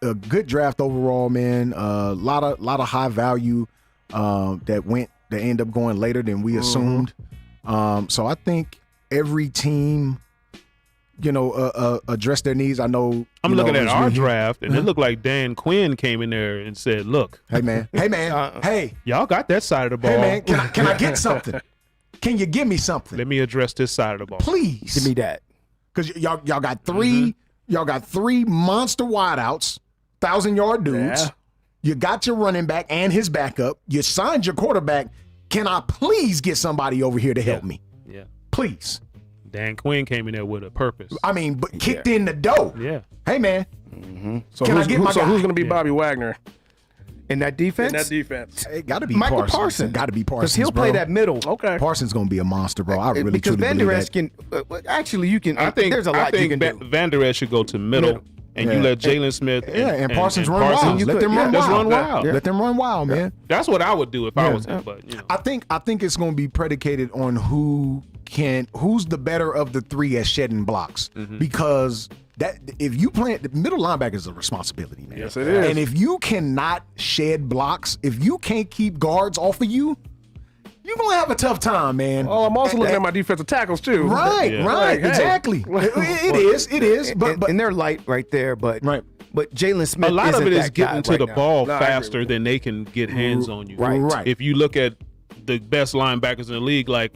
B: a good draft overall, man. A lot of high value that ended up going later than we assumed. So I think every team, addressed their needs. I know.
G: I'm looking at
B: as
G: our
B: we-
G: draft, and it looked like Dan Quinn came in there and said, "Look,
B: Hey man, hey
G: y'all got that side of the ball.
B: man. Can I get something? Can you give me something,
G: Let me address this side of the ball."
B: please?
E: give me that.
B: Because y'all got three monster wideouts, 1,000-yard dudes.
F: Yeah.
B: You got your running back and his backup. You signed your quarterback. Can I please get somebody over here to help me?
G: Yeah,
B: Please.
G: Dan Quinn came in there with a purpose.
B: I mean, but kicked in the dough.
G: Yeah,
B: Hey man,
F: So
B: Can I
F: who's,
B: get my
F: so
B: guy?
F: who's going to be Bobby Wagner
E: In that defense,
F: in that defense?
B: it got to be
E: Michael
B: Parsons.
E: Parsons.
B: Got to be
E: because
B: Parsons.
E: he'll play
B: bro.
E: that middle.
F: Okay.
B: Parsons gonna be a monster, bro. I really
E: because
B: truly
E: Van
B: believe
E: Der
B: that.
E: Esch can. Actually, you can.
G: I think
E: there's a lot
G: I think
E: you can do.
G: Van Der Esch should go to middle, and
B: Yeah.
G: you let Jalen Smith
B: And Parsons run
G: Parsons-
B: wild. Let them run
G: Just
B: wild.
G: run wild.
B: Let them run wild, man.
G: That's what I would do if I was him. But
B: I think it's going to be predicated on who's the better of the three at shedding blocks, because that if you play the middle linebacker is a responsibility, man.
F: Yes, it is.
B: And if you cannot shed blocks, if you can't keep guards off of you, you're gonna have a tough time, man.
F: Oh, I'm also looking at my defensive tackles too.
B: Right,
G: Yeah.
B: right,
F: Like, hey.
B: exactly. It is. But
E: and they're light right there, but
B: Right.
E: But Jalen Smith,
G: a lot of
E: isn't
G: it is
E: that
G: getting
E: guy
G: to
E: right
G: the
E: now.
G: ball
F: No, I agree
G: faster
F: with
G: than they can get hands on you.
B: Right.
G: If you look at the best linebackers in the league, like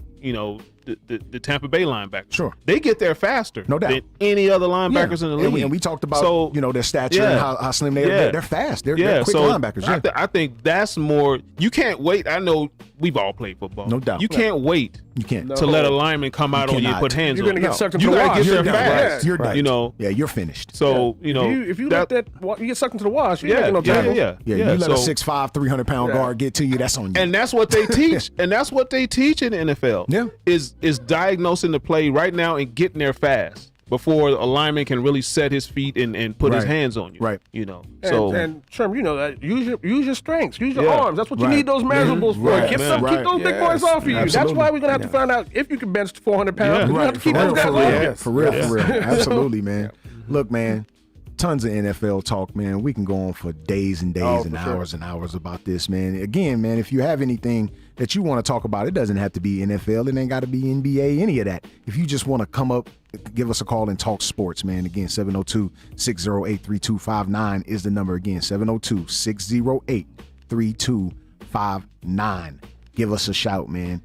G: the Tampa Bay linebackers,
B: Sure.
G: they get there faster,
B: No doubt.
G: than any other linebackers in the league.
B: And we talked about
G: So,
B: their stature and how slim they are.
G: Yeah.
B: They're fast. They're
G: yeah,
B: quick
G: so
B: linebackers. Yeah.
G: I think that's more. You can't wait. I know we've all played football.
B: No doubt.
G: You can't wait
B: You can't.
G: to let a lineman come out on you and put hands
F: You're
G: on
F: going to
G: you.
F: get sucked into
G: You
F: the
G: gotta
F: wash.
G: get there fast.
B: You're done.
G: You know.
B: Yeah, you're finished.
G: So you know,
F: If you let that, you get sucked into the wash. You're
G: yeah,
F: not
G: yeah,
F: going
G: yeah,
B: Yeah, you let a 6'5", 300-pound guard get to you. That's on you.
G: And that's what they teach. And that's what they teach in the NFL.
B: Yeah.
G: Is diagnosing the play right now and getting there fast before a lineman can really set his feet and put his
B: Right.
G: hands on you.
B: Right.
G: You know.
F: And,
G: So
F: and Sherm, you know that. Use your strengths. Use your
G: Yeah.
F: arms. That's what you
B: Right.
F: need those measurables for.
B: Right.
F: Keep
G: Man.
F: those big boys off of you. That's
B: Absolutely.
F: why we're gonna have to find out if you can bench 400 pounds.
G: Yeah.
F: We're gonna have to keep those guys
B: for
F: off
B: real,
F: you.
B: for real. Absolutely, man. Look, man, tons of NFL talk, man. We can go on for days and days and hours and hours about this, man. Again, man, if you have anything that you want to talk about, it doesn't have to be NFL. It ain't got to be NBA, any of that. If you just want to come up, give us a call and talk sports, man. Again, 702-608-3259 is the number. Again, 702-608-3259. Give us a shout, man.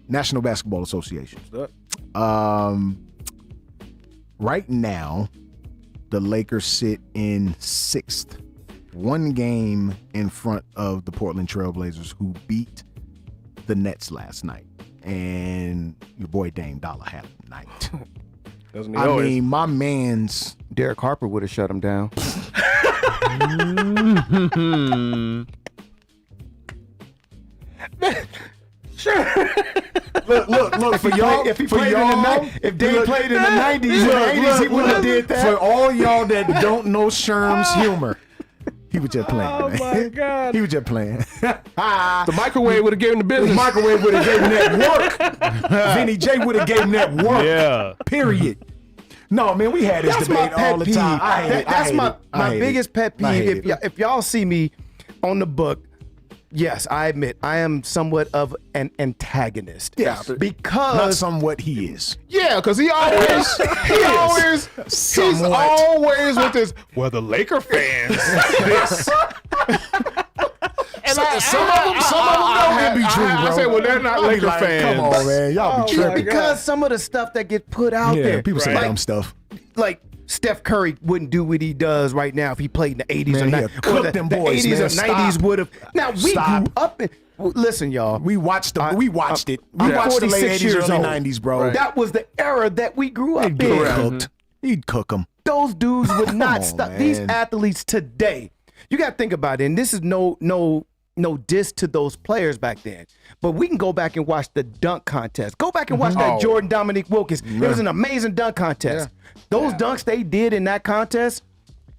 B: National Basketball Association. Right now, the Lakers sit in 6th, one game in front of the Portland Trailblazers, who beat the Nets last night. And your boy Dame Dollar had a night.
F: Doesn't he
B: I
F: always?
B: mean, my man's
E: Derek Harper would have shut him down.
B: look for y'all. If he played
E: if Dame played in the 90s, he would have did that.
B: For all y'all that don't know Sherm's humor, he was just playing.
F: Oh
B: man.
F: my God!
B: He was just playing.
F: The microwave would have given him the
B: The
F: business.
B: microwave would have gave him that work. Vinny J would have gave him that work.
G: yeah.
B: Period. No, man, we had this
E: That's my
B: debate all
E: pet
B: the
E: peeve.
B: time. I hate it. I
E: That's
B: hate
E: my
B: it. I hate
E: biggest
B: it.
E: pet
B: I hate
E: peeve.
B: it.
E: If y'all see me on the book, yes, I admit I am somewhat of an antagonist.
B: Yeah, not
E: because
B: somewhat he is.
G: Yeah, because he's always with this. Well, the Laker fans. This. And
B: Some of them don't be true, bro.
G: I say, well, they're not
B: I'll be
G: Laker
B: like,
G: fans.
B: Come on, man, y'all be tripping.
E: because some of the stuff that gets put out
B: Yeah,
E: there,
B: people say
E: like,
B: dumb stuff.
E: like Steph Curry wouldn't do what he does right now if he played in the 80s
B: Man,
E: or
B: he'll
E: 90s.
B: cook
E: Or
B: them
E: the
B: boys,
E: 80s
B: man.
E: or 90s
B: Stop.
E: would have. Now, we
B: Stop.
E: grew up in. Listen, y'all.
B: We watched it. We watched it. We
E: I'm
B: watched the late
E: 46
B: 80s,
E: years
B: early
E: old.
B: 90s, bro.
E: That was the era that we grew up
B: He'd
E: in.
B: get cooked. He'd cook them.
E: Those dudes would not
B: on,
E: stop.
B: man.
E: These athletes today, you got to think about it. And this is no diss to those players back then. But we can go back and watch the dunk contest. Go back and watch that Jordan Dominique Wilkins. It was an amazing dunk contest. Those dunks they did in that contest,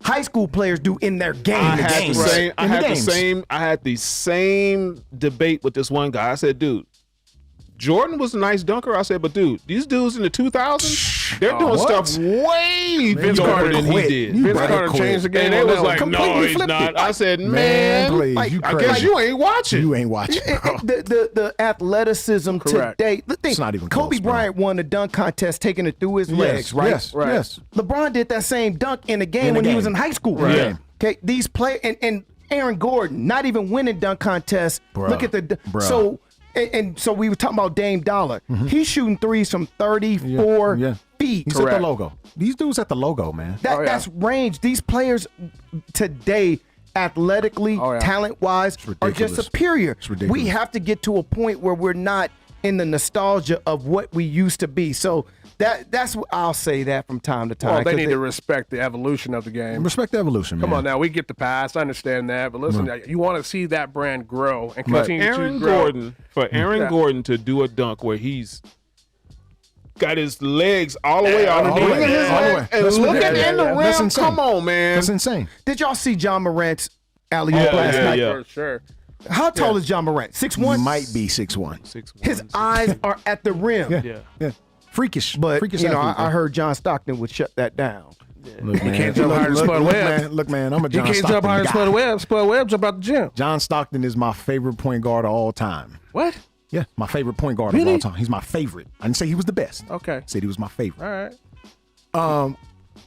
E: high school players do in their game.
G: I had the
B: games.
G: same debate with this one guy. I said, dude, Jordan was a nice dunker. I said, but dude, these dudes in the 2000s, they're doing stuff way doper than he did.
B: You
F: Vince
B: better
F: Carter
B: quit.
F: changed the game.
G: And they
F: on
G: was
F: that
G: like,
F: one.
G: no,
F: Completely
G: he's
F: flipped
G: not.
F: it.
G: I said,
B: Man,
G: man,
B: please,
G: like,
B: you
G: I
B: crazy.
G: guess you ain't watching.
B: You ain't watching.
E: The athleticism
F: Correct.
E: today. The thing,
B: It's not even
E: Kobe
B: close, bro.
E: Bryant won the dunk contest taking it through his legs, right?
B: Yes,
F: Right.
B: yes.
E: LeBron did that same dunk in the game
B: In the
E: when he
B: game.
E: was in high school.
B: Right. Yeah.
E: Okay, these players and Aaron Gordon not even winning dunk contests.
B: Bruh.
E: Look at the
B: Bruh.
E: so and so we were talking about Dame Dollar. He's shooting threes from 34
B: Yeah.
E: feet.
B: He's at the logo. These dudes at the logo, man.
E: That's range. These players today, athletically, talent-wise, are
B: ridiculous.
E: just superior.
B: It's ridiculous.
E: We have to get to a point where we're not in the nostalgia of what we used to be. So that's what I'll say that from time to time.
F: Well, they
E: 'cause
F: need to respect the evolution of the game.
B: Respect the evolution, man.
F: Come on now, we get the pass. I understand that, but listen, you want to see that brand grow and continue
G: Aaron
F: to grow.
G: Gordon, for Aaron Gordon to do a dunk where he's got his legs all the way out,
B: all the way,
G: bringing his
B: all the
G: leg
B: way.
G: and
B: That's
G: looking
B: ridiculous.
G: in the rim.
B: That's insane.
G: Come on, man.
B: That's insane.
E: Did y'all see John Morant's alley-oop last night?
F: For sure.
E: How tall is John Morant? 6'1"?
B: Might be 6'1".
E: His eyes are at the rim.
B: Yeah. Freakish.
E: But,
B: Freakish
E: you know,
B: athlete,
E: I
B: man.
E: heard John Stockton would shut that down.
B: Look, man.
F: can't jump higher than Spud Webb.
B: Look, man. I'm a
F: He
B: John
F: can't
B: Stockton
F: jump higher than
B: guy.
F: Spud Webb. Spud Webb jump out the gym.
B: John Stockton is my favorite point guard of all time.
F: What?
B: Yeah, my favorite point guard
F: Really?
B: of all time. He's my favorite. I didn't say he was the best.
F: Okay.
B: I said he was my favorite.
F: All right.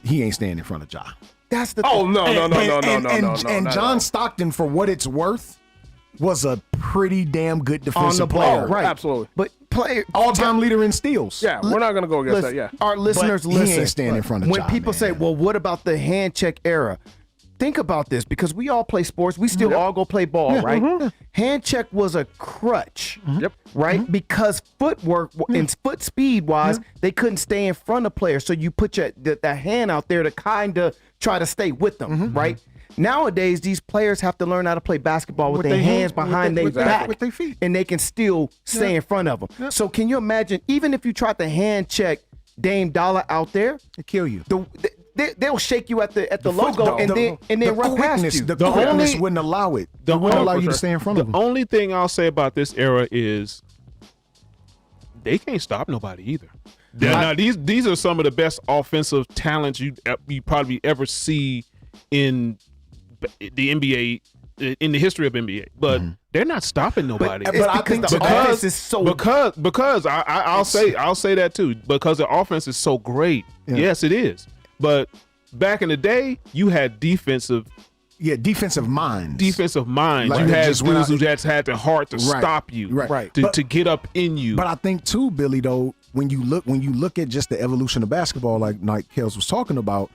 B: He ain't standing in front of Ja.
E: That's the
F: Oh, no.
B: And John Stockton, for what it's worth, was a pretty damn good
E: on the
B: defensive
E: ball,
B: player.
E: right?
F: Absolutely.
E: But player,
B: All-time leader in steals.
F: Yeah, we're not going to go against that. Yeah.
E: Our listeners
B: But he
E: listen.
B: ain't standing in front of
E: when
B: Ja,
E: people say,
B: man.
E: "Well, what about the hand check era?" think about this, because we all play sports. We still all go play ball, right? Hand check was a crutch, right? Because footwork and foot speed wise, they couldn't stay in front of players. So you put the hand out there to kind of try to stay with them, right? Nowadays, these players have to learn how to play basketball with their hands behind their back,
B: with their feet,
E: and they can still stay in front of them. So can you imagine, even if you tried to hand check Dame Dollar out there,
B: they kill you.
E: They'll shake you at the logo and then run past you.
B: The quickness wouldn't allow it. It wouldn't allow you to stay in front of them.
G: The only thing I'll say about this era is they can't stop nobody either. Now these are some of the best offensive talents you probably ever see in the NBA, in the history of NBA, but they're not stopping nobody.
E: But I think the offense is so
G: because I'll say that too, because the offense is so great. Yes, it is. But back in the day, you had defensive
B: minds.
G: Defensive minds.
B: Like
G: you had
B: just
G: dudes who just had the heart to stop you, to get up in you.
B: But I think too, Billy, though, when you look at just the evolution of basketball, like Kels was talking about,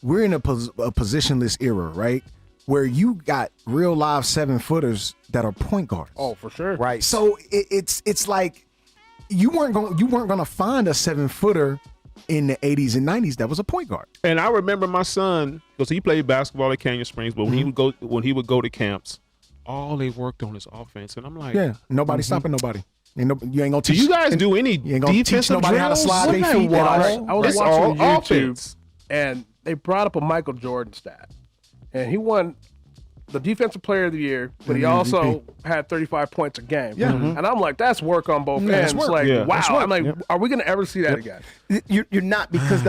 B: we're in a positionless era, right? Where you got real live 7-footers that are point guards.
F: Oh, for sure.
E: Right.
B: So it's like you weren't gonna find a 7-footer in the 80s and 90s that was a point guard.
G: And I remember my son, because he played basketball at Canyon Springs, but when he would go to camps, all they worked on is offense, and I'm like,
B: nobody stopping nobody. You ain't gonna teach.
G: Do you guys do any defensive
B: nobody how to slide their feet at all?
F: I was
G: It's
F: watching
G: all
F: YouTube,
G: offense.
F: and they brought up a Michael Jordan stat, and he won the defensive player of the year, but he also had 35 points a game. Yeah. And I'm like, that's work on both ends. Like, wow. I'm like, are we going to ever see that again?
E: You're not, because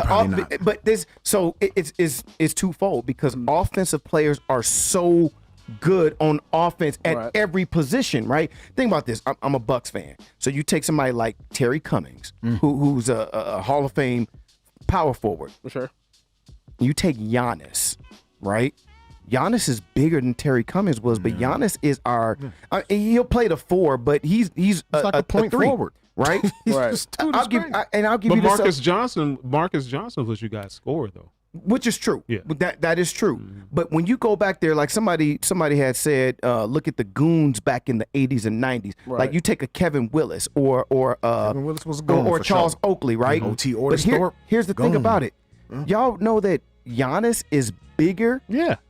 E: but this, so it's twofold, because offensive players are so good on offense at every position, right? Think about this. I'm a Bucks fan. So you take somebody like Terry Cummings, who's a Hall of Fame power forward.
F: For sure.
E: You take Giannis, right? Giannis is bigger than Terry Cummings was, but Giannis is he'll play the 4, but he's
B: like a point
E: 3,
B: forward,
E: right?
F: Right.
E: I'll give
G: But
E: you this.
G: Marcus Johnson was you guys score though.
E: Which is true.
G: Yeah.
E: That is true. But when you go back there, like somebody had said, look at the goons back in the 80s and 90s.
F: Right.
E: Like you take a Kevin Willis or
B: Kevin Willis was a goon
E: or
B: for
E: Charles
B: sure.
E: Oakley, right?
B: O.T.
E: But here's the thing
B: Goon.
E: about it. Y'all know that Giannis is bigger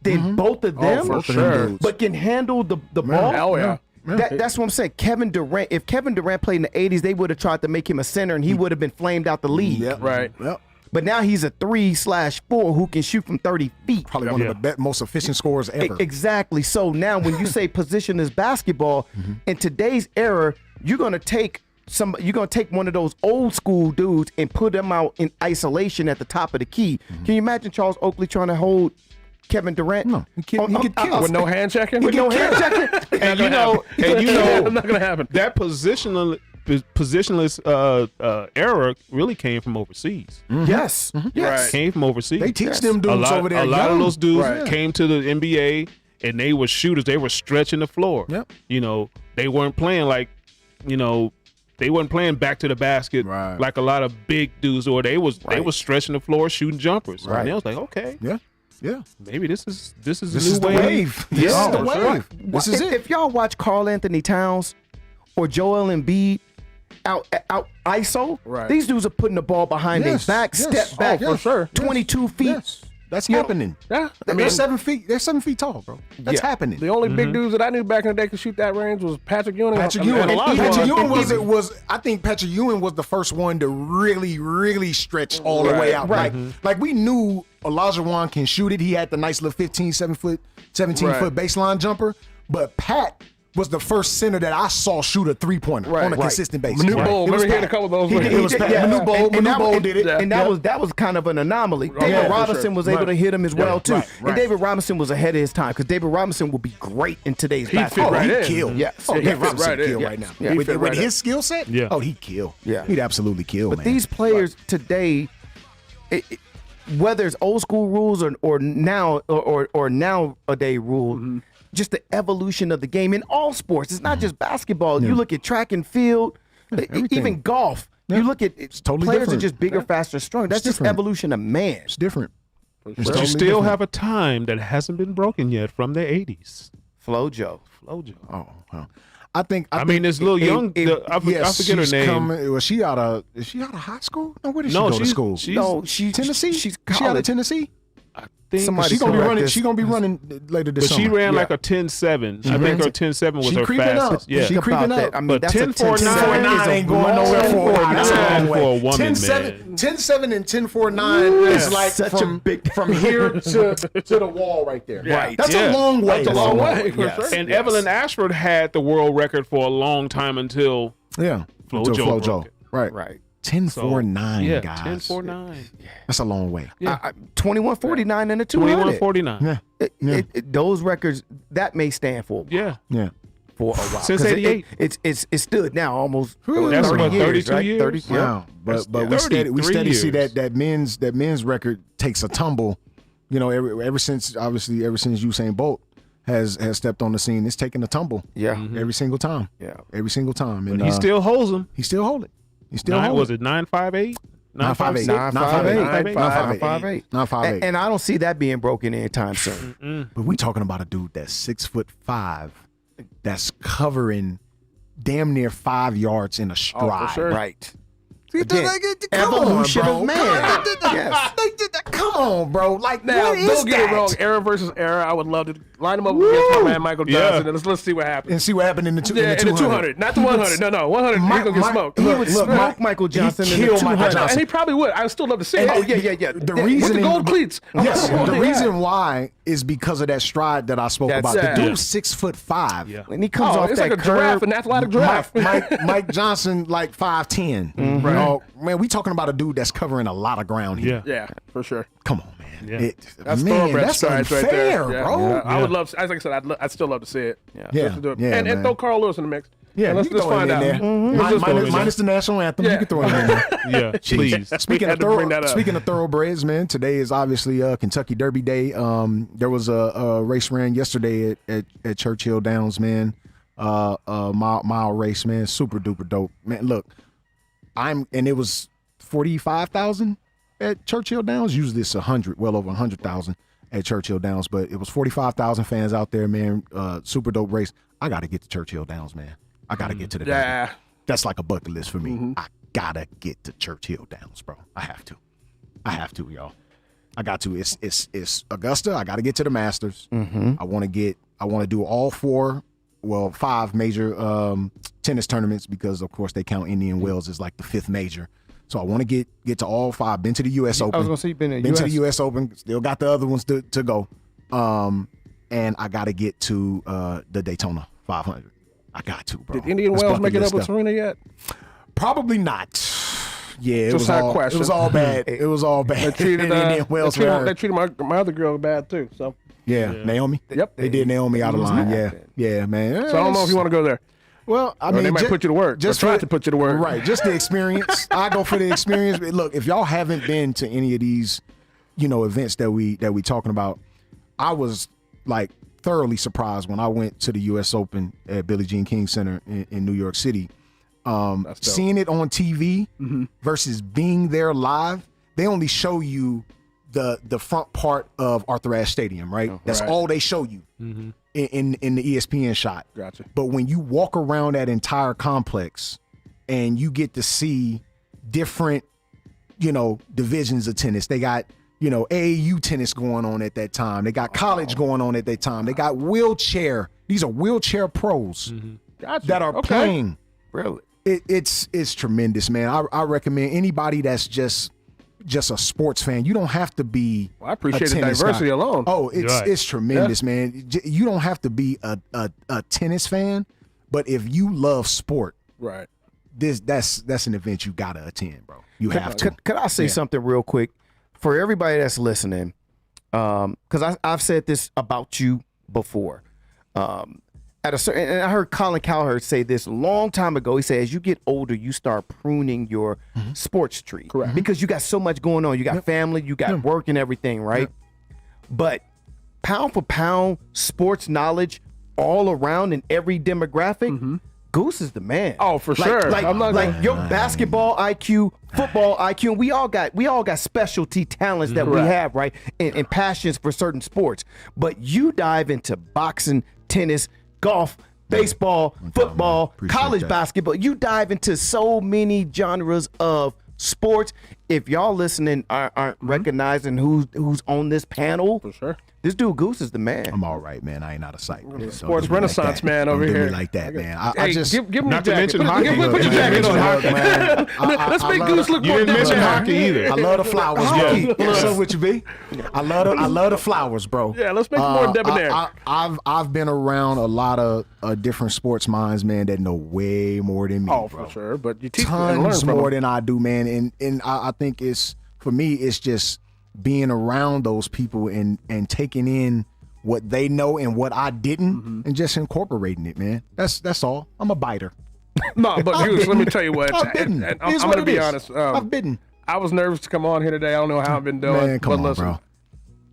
E: than both of them,
F: for sure.
E: but can handle the ball.
F: Hell yeah.
E: That's what I'm saying. Kevin Durant, if Kevin Durant played in the 80s, they would have tried to make him a center and he would have been flamed out the league.
F: Right.
B: Yep.
E: But now he's a 3/4 who can shoot from 30 feet.
B: Probably one of the most efficient scorers ever.
E: Exactly. So now when you say positionless basketball, in today's era, you're gonna take one of those old school dudes and put them out in isolation at the top of the key. Can you imagine Charles Oakley trying to hold Kevin Durant?
B: No, he could kill
F: With no hand checking?
E: With no hand checking?
G: And you know,
F: it's not going to happen.
G: that positionless era really came from overseas.
E: Yes. Yes.
F: Right.
G: Came from overseas.
B: They teach them dudes over there.
G: A lot of those dudes
F: Right.
G: came to the NBA and they were shooters. They were stretching the floor.
B: Yep.
G: You know, they weren't playing they weren't playing back to the basket like a lot of big dudes, or they was stretching the floor, shooting jumpers.
B: Right.
G: And they was like, okay,
B: Yeah.
G: maybe this is
B: This
G: a
B: is
G: new
B: the wave. This is the wave. This is it.
E: If y'all watch Karl Anthony Towns or Joel Embiid out ISO, these dudes are putting the ball behind their back, step back,
F: for sure.
E: 22 feet.
B: Yes. That's happening.
F: Yeah.
B: They're 7 feet. They're 7 feet tall, bro. That's happening.
F: The only big dudes that I knew back in the day could shoot that range was Patrick Ewing.
B: Patrick Ewing. I think Patrick Ewing was the first one to really, really stretch all the way out. Like we knew Olajuwon can shoot it. He had the nice little 17 foot baseline jumper. But Pat was the first center that I saw shoot a 3-pointer on a consistent basis.
F: Manu Bol. Remember he had a couple of those.
B: It was Pat. Manu Bol did it.
E: And that was kind of an anomaly. David Robinson was able to hit him as well too. And David Robinson was ahead of his time, because David Robinson will be great in today's basketball.
B: He'd kill.
E: Yes.
B: David Robinson kill right now.
E: Yeah.
B: With his skill set, he'd kill.
E: Yeah.
B: He'd absolutely kill,
E: But
B: man.
E: these players today, whether it's old school rules or nowadays rules, just the evolution of the game in all sports. It's not just basketball. You look at track and field, even golf. You look at
B: totally
E: players
B: different.
E: are just bigger, faster, stronger. That's just
B: different.
E: evolution of man.
B: It's different.
G: But you still have a time that hasn't been broken yet from the 80s.
E: Flojo.
G: Flojo.
B: Oh, well. I
G: mean, this little young. I forget her name.
B: Is she out of high school? No, where did she go to school?
E: She's
B: Tennessee.
E: She's
B: she out of Tennessee.
E: Somebody
B: She's gonna be running later this summer.
G: She ran like a 10.7. I think her 10.7 was her fastest.
B: Yeah, she creeping up.
E: I mean,
G: but
E: that's
B: 10.49 ain't going nowhere for
G: a woman,
B: 10.7 and 10.49 is like from here to the wall right there.
G: Right.
B: That's a long way.
F: That's a long way.
G: Yes. And Evelyn Ashford had the world record for a long time until Flojo broke it.
B: Right. 10.49, guys.
G: 10.49.
B: That's a long way.
E: 21.49 and a 200.
G: 21.49.
E: Those records that may stand for
B: Yeah.
E: for a while.
G: Since 88.
E: It's stood now almost
G: That's
E: 30
G: what,
E: years,
G: 32
E: right?
G: years?
E: 30,
B: Wow. But we steady see that men's record takes a tumble. You know, ever since Usain Bolt has stepped on the scene, it's taken a tumble.
E: Yeah.
B: Every single time.
E: Yeah.
B: Every single time. And
G: But he still holds them.
B: He still hold it. He still hold
G: Was it 9.58?
B: 9.58.
E: 9.58.
B: 9.58.
E: And I don't see that being broken anytime soon.
B: But we talking about a dude that's 6'5", that's covering damn near 5 yards in a stride.
F: Oh, for sure.
E: Right.
B: Again,
E: evolution
B: bro.
E: of man.
B: Yes. Come on, bro. Like,
F: Now,
B: what is
F: don't get
B: that?
F: it wrong. Era versus era. I would love to line them up against my man Michael Johnson, and let's see what happens.
B: And see what happened in the
F: 200. Not the 100. No, 100. He's gonna get smoked.
E: He would smoke Michael Johnson in the
B: killed
E: 200.
B: Michael Johnson.
F: And he probably would. I would still love to see it.
E: Oh, yeah.
B: The
F: With
B: reason
F: the gold cleats.
B: Yes,
F: Oh,
B: the
F: yeah.
B: reason why is because of that stride that I spoke about.
E: That's
B: The
E: it.
B: dude's 6'5".
G: Yeah.
E: When he comes off
F: it's
E: that
F: like a
E: curve,
F: giraffe, an athletic giraffe.
B: Mike Johnson like 5'10". Oh, man, we talking about a dude that's covering a lot of ground here.
F: Yeah, for sure.
B: Come on, man.
G: Yeah.
F: That's
B: man,
F: thoroughbred
B: that's
F: strides
B: unfair,
F: right there, yeah.
B: bro.
F: Yeah. I would love, as I said, I'd still love to see it.
E: Yeah.
B: Yeah,
F: Let's do it.
B: yeah,
F: and
B: man.
F: throw Carl Lewis in the mix.
B: Yeah,
F: And let's
B: you can
F: just
B: throw him
F: find
B: in
F: out.
B: there.
F: Let's just throw him in
B: Minus the national anthem, you
F: Yeah.
B: can throw him in there.
G: Yeah, please.
B: Speaking
F: Had to bring that up.
B: of thoroughbreds, man, today is obviously Kentucky Derby Day. There was a race ran yesterday at Churchill Downs, man. Mile race, man, super duper dope, man. Look, and it was 45,000 at Churchill Downs. Usually it's 100, well over 100,000 at Churchill Downs, but it was 45,000 fans out there, man. Super dope race. I got to get to Churchill Downs, man. I got to get to the Derby.
F: Yeah.
B: That's like a bucket list for me. I gotta get to Churchill Downs, bro. I have to, y'all. I got to. It's Augusta. I got to get to the Masters. I want to do all 5 major tennis tournaments because, of course, they count Indian Wells as like the 5th major. So I want to get to all 5. Been to the U.S. Open.
E: I was gonna say you've been
B: to the U.S. Open. Still got the other ones to go. And I got to get to the Daytona 500. I got to, bro.
F: Did Indian
B: That's
F: Wells
B: bucket
F: make it
B: list
F: up with
B: stuff.
F: Serena yet?
B: Probably not. Yeah, it
F: Just
B: was
F: had a
B: all.
F: question.
B: It was all bad. It was all bad.
F: They treated,
B: Indian Wells for her.
F: they treated my other girl bad too. So
B: Yeah, Naomi.
F: Yep.
B: They did Naomi out of line. Yeah, man.
F: I don't know if you want to go there.
B: Well, I mean,
F: they might put you to work. Just try to put you to work.
B: Right, just the experience. I go for the experience. But look, if y'all haven't been to any of these, events that we talking about, I was like thoroughly surprised when I went to the U.S. Open at Billie Jean King Center in New York City. Seeing it on TV versus being there live, they only show you the front part of Arthur Ashe Stadium, right? That's all they show you in the ESPN shot.
F: Gotcha.
B: But when you walk around that entire complex and you get to see different, divisions of tennis, they got AAU tennis going on at that time. They got college going on at that time. They got wheelchair. These are wheelchair pros that are playing.
E: Really?
B: It's tremendous, man. I recommend anybody that's just a sports fan. You don't have to be.
F: Well, I appreciate
B: a
F: the
B: tennis
F: diversity
B: guy.
F: alone.
B: Oh, it's tremendous, man. You don't have to be a tennis fan, but if you love sport,
F: right,
B: that's an event you gotta attend, bro. You have to.
E: Could I say something real quick for everybody that's listening? Because I've said this about you before. At a certain, and I heard Colin Cowherd say this a long time ago. He said, as you get older, you start pruning your sports tree.
F: Correct.
E: Because you got so much going on. You got family, you got work and everything, right? But pound for pound, sports knowledge all around in every demographic, Goose is the man.
F: Oh, for sure.
E: Like,
F: I'm not gonna-
E: your basketball IQ, football IQ, and we all got specialty talents that we
F: Correct.
E: have, right? And passions for certain sports. But you dive into boxing, tennis, golf, baseball, football,
B: Appreciate
E: college
B: that.
E: basketball. You dive into so many genres of sports. If y'all listening aren't recognizing who's on this panel,
F: For sure.
E: this dude Goose is the man.
B: I'm all right, man. I ain't out of sight. Don't
F: Sports
B: do me
F: renaissance
B: like that.
F: man
B: Don't
F: over
B: do me
F: here.
B: like that, man. I
F: Hey,
B: just
F: give me
G: Not
F: your
G: to
F: jacket.
G: mention hockey.
F: Put your jacket on.
B: Look, man.
F: Let's make
B: I
F: Goose look
G: You
F: more
G: didn't mention
F: debonair.
G: hockey either.
B: I love the flowers,
F: Oh,
B: bro.
F: yeah.
B: What's up with you, B? I love the flowers, bro.
F: Yeah, let's make it more debonair.
B: I've been around a lot of different sports minds, man, that know way more than me.
F: Oh,
B: bro.
F: for sure. But you teach them and learn
B: Tons
F: from
B: more
F: them.
B: than I do, man. And I think it's, for me, it's just being around those people and taking in what they know and what I didn't, and just incorporating it, man. That's all. I'm a biter.
F: No, but Goose, let me tell you what.
B: I've bitten.
F: And
B: It is
F: I'm
B: what
F: going to
B: it
F: be
B: is.
F: honest.
B: I've bitten.
F: I was nervous to come on here today. I don't know how I've been doing.
B: Man, come
F: but
B: on,
F: listen,
B: bro.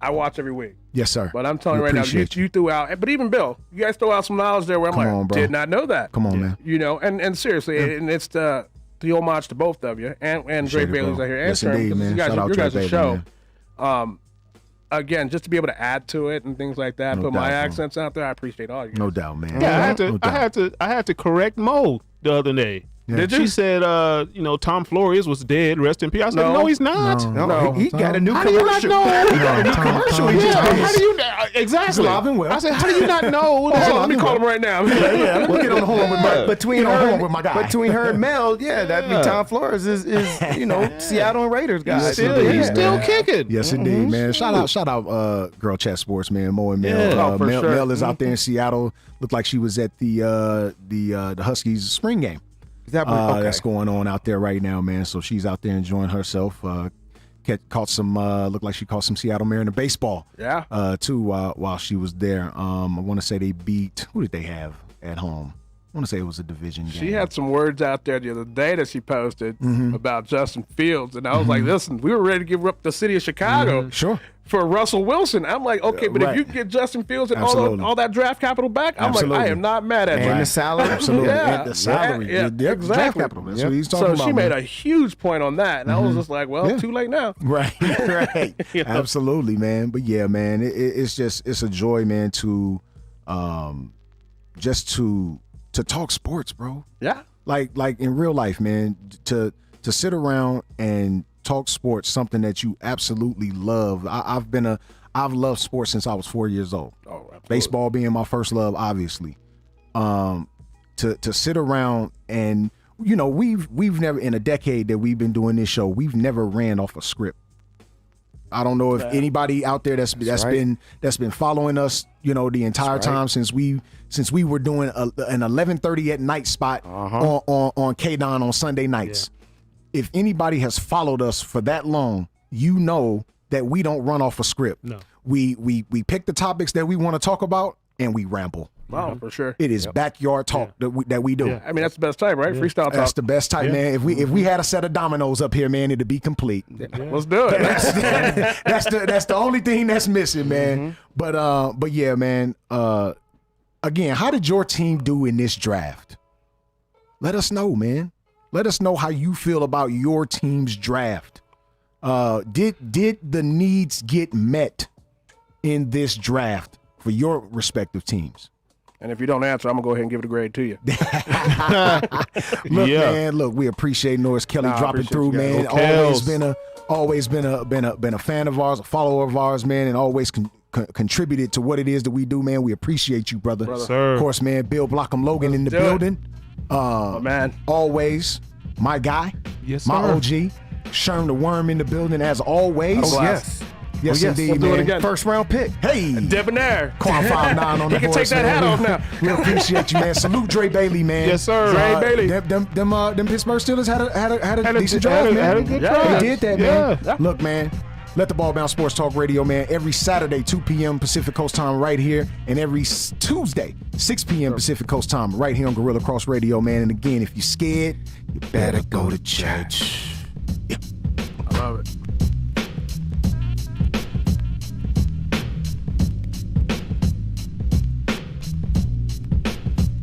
F: I watch every week.
B: Yes, sir.
F: But I'm telling you
B: We
F: right now,
B: appreciate
F: you threw out, but even Bill, you guys throw out some knowledge there where I'm
B: Come
F: like,
B: on, bro.
F: did not know that.
B: Come on, man.
F: You know, and seriously, and it's the homage to both of you and Dre
B: Appreciate it,
F: Bailey's
B: bro.
F: out here
B: Yes,
F: answering
B: indeed,
F: because
B: man.
F: you guys,
B: Shout out
F: your
B: Dre
F: guys'
B: Bailey,
F: show.
B: man.
F: Again, just to be able to add to it and things like that,
B: No
F: put my
B: doubt, bro.
F: accents out there. I appreciate all you guys.
B: No doubt, man.
G: Yeah,
B: No doubt.
G: I had to correct Mo the other day.
F: Did you?
G: She said, Tom Flores was dead. Rest in peace. I said,
F: No.
G: no, he's not.
F: No.
E: he got a new
G: How do you not
E: commercial.
G: know?
B: Tom,
G: Yeah,
B: just-
G: how do you exactly?
B: He's alive and well.
G: I said, how do you not know?
F: Hold on, let me call him right now.
B: Yeah, we'll get on the horn with my
E: Between
B: get on the
E: her,
B: horn with my guy.
E: between her and Mel, that'd be Tom Flores is Seattle and Raiders guy.
B: Yes,
G: Still,
B: indeed,
G: he's still
B: man.
G: kicking.
B: Yes, indeed, man. Shout out, Girl Chat Sports, man. Mo and Mel.
G: Yeah.
F: Oh, for
B: Mel,
F: sure.
B: Mel is out there in Seattle. Looked like she was at the Huskies spring game.
E: Is that okay?
B: That's going on out there right now, man. So she's out there enjoying herself. Caught some. Looked like she caught some Seattle Mariner baseball.
F: Yeah.
B: Too while she was there. I want to say they beat. Who did they have at home? I want to say it was a division game.
F: She had some words out there the other day that she posted
B: Mm-hmm.
F: about Justin Fields, and I was like, listen, we were ready to give up the city of Chicago
B: Sure.
F: for Russell Wilson. I'm like, okay, but
B: Right.
F: if you get Justin Fields and
B: Absolutely.
F: all that draft capital back, I'm like,
B: Absolutely.
F: I am not mad at
E: And
F: you.
E: the salary.
B: Absolutely.
F: Yeah.
B: And the salary.
F: Yeah,
B: Draft
F: exactly.
B: capital. That's what he's talking
F: So
B: about.
F: she made
B: man.
F: a huge point on that, and I was just like, well,
B: Yeah.
F: too late now.
B: Right, right.
F: You know?
B: Absolutely, man. But yeah, man, it's a joy, man, to just to talk sports, bro.
F: Yeah.
B: Like in real life, man, to sit around and talk sports, something that you absolutely love. I've loved sports since I was 4 years old.
F: Oh, absolutely.
B: Baseball being my first love, obviously. To sit around and we've never, in a decade that we've been doing this show, we've never ran off a script. I don't know if anybody out there that's been following us, the entire time since we were doing an 11:30 at night spot on KDON on Sunday nights. If anybody has followed us for that long, you know that we don't run off a script.
G: No.
B: We pick the topics that we want to talk about and we ramble.
F: Wow, for sure.
B: It is backyard talk that we do.
G: Yeah.
F: I mean, that's the best type, right? Freestyle talk.
B: That's the best type, man. If we had a set of dominoes up here, man, it'd be complete.
F: Let's do it.
B: That's the only thing that's missing, man. But yeah, man. Again, how did your team do in this draft? Let us know, man. Let us know how you feel about your team's draft. Did the needs get met in this draft for your respective teams?
F: And if you don't answer, I'm going to go ahead and give it a grade to you.
B: Look,
G: Yeah.
B: man, look, we appreciate Norris Kelly
F: Nah, I
B: dropping
F: appreciate
B: through,
F: you guys.
B: man.
G: Okay.
B: Always been a fan of ours, a follower of ours, man, and always contributed to what it is that we do, man. We appreciate you, brother.
G: Sir.
B: Of course, man, Bill Blockham Logan in the
F: do it.
B: building.
F: Oh, man.
B: Always my guy.
G: Yes,
B: my
G: sir.
B: OG. Sherm the Worm in the building as always.
F: Oh,
E: Yes.
B: Yes,
E: yes.
B: indeed,
F: We'll do
B: man.
F: it again.
E: First round pick.
B: Hey.
F: Debonair.
B: Quan 5'9" on the
F: He can
B: voice,
F: take that hat
B: man.
F: off now.
B: We appreciate you, man. Salute Dre Bailey, man.
G: Yes, sir.
F: Dre Bailey.
B: Them Pittsburgh Steelers had a
G: Had a-
B: decent
G: had
B: draft,
G: a-
B: man.
G: had a good
B: They
G: draft.
B: did that,
G: Yeah.
B: man. Look, man. Let the Ball Bounce Sports Talk Radio, man. Every Saturday, 2 p.m. Pacific Coast time right here. And every Tuesday, 6 p.m. Pacific Coast time right here on Guerilla Cross Radio, man. And again, if you're scared, you better go to church.
F: I love it.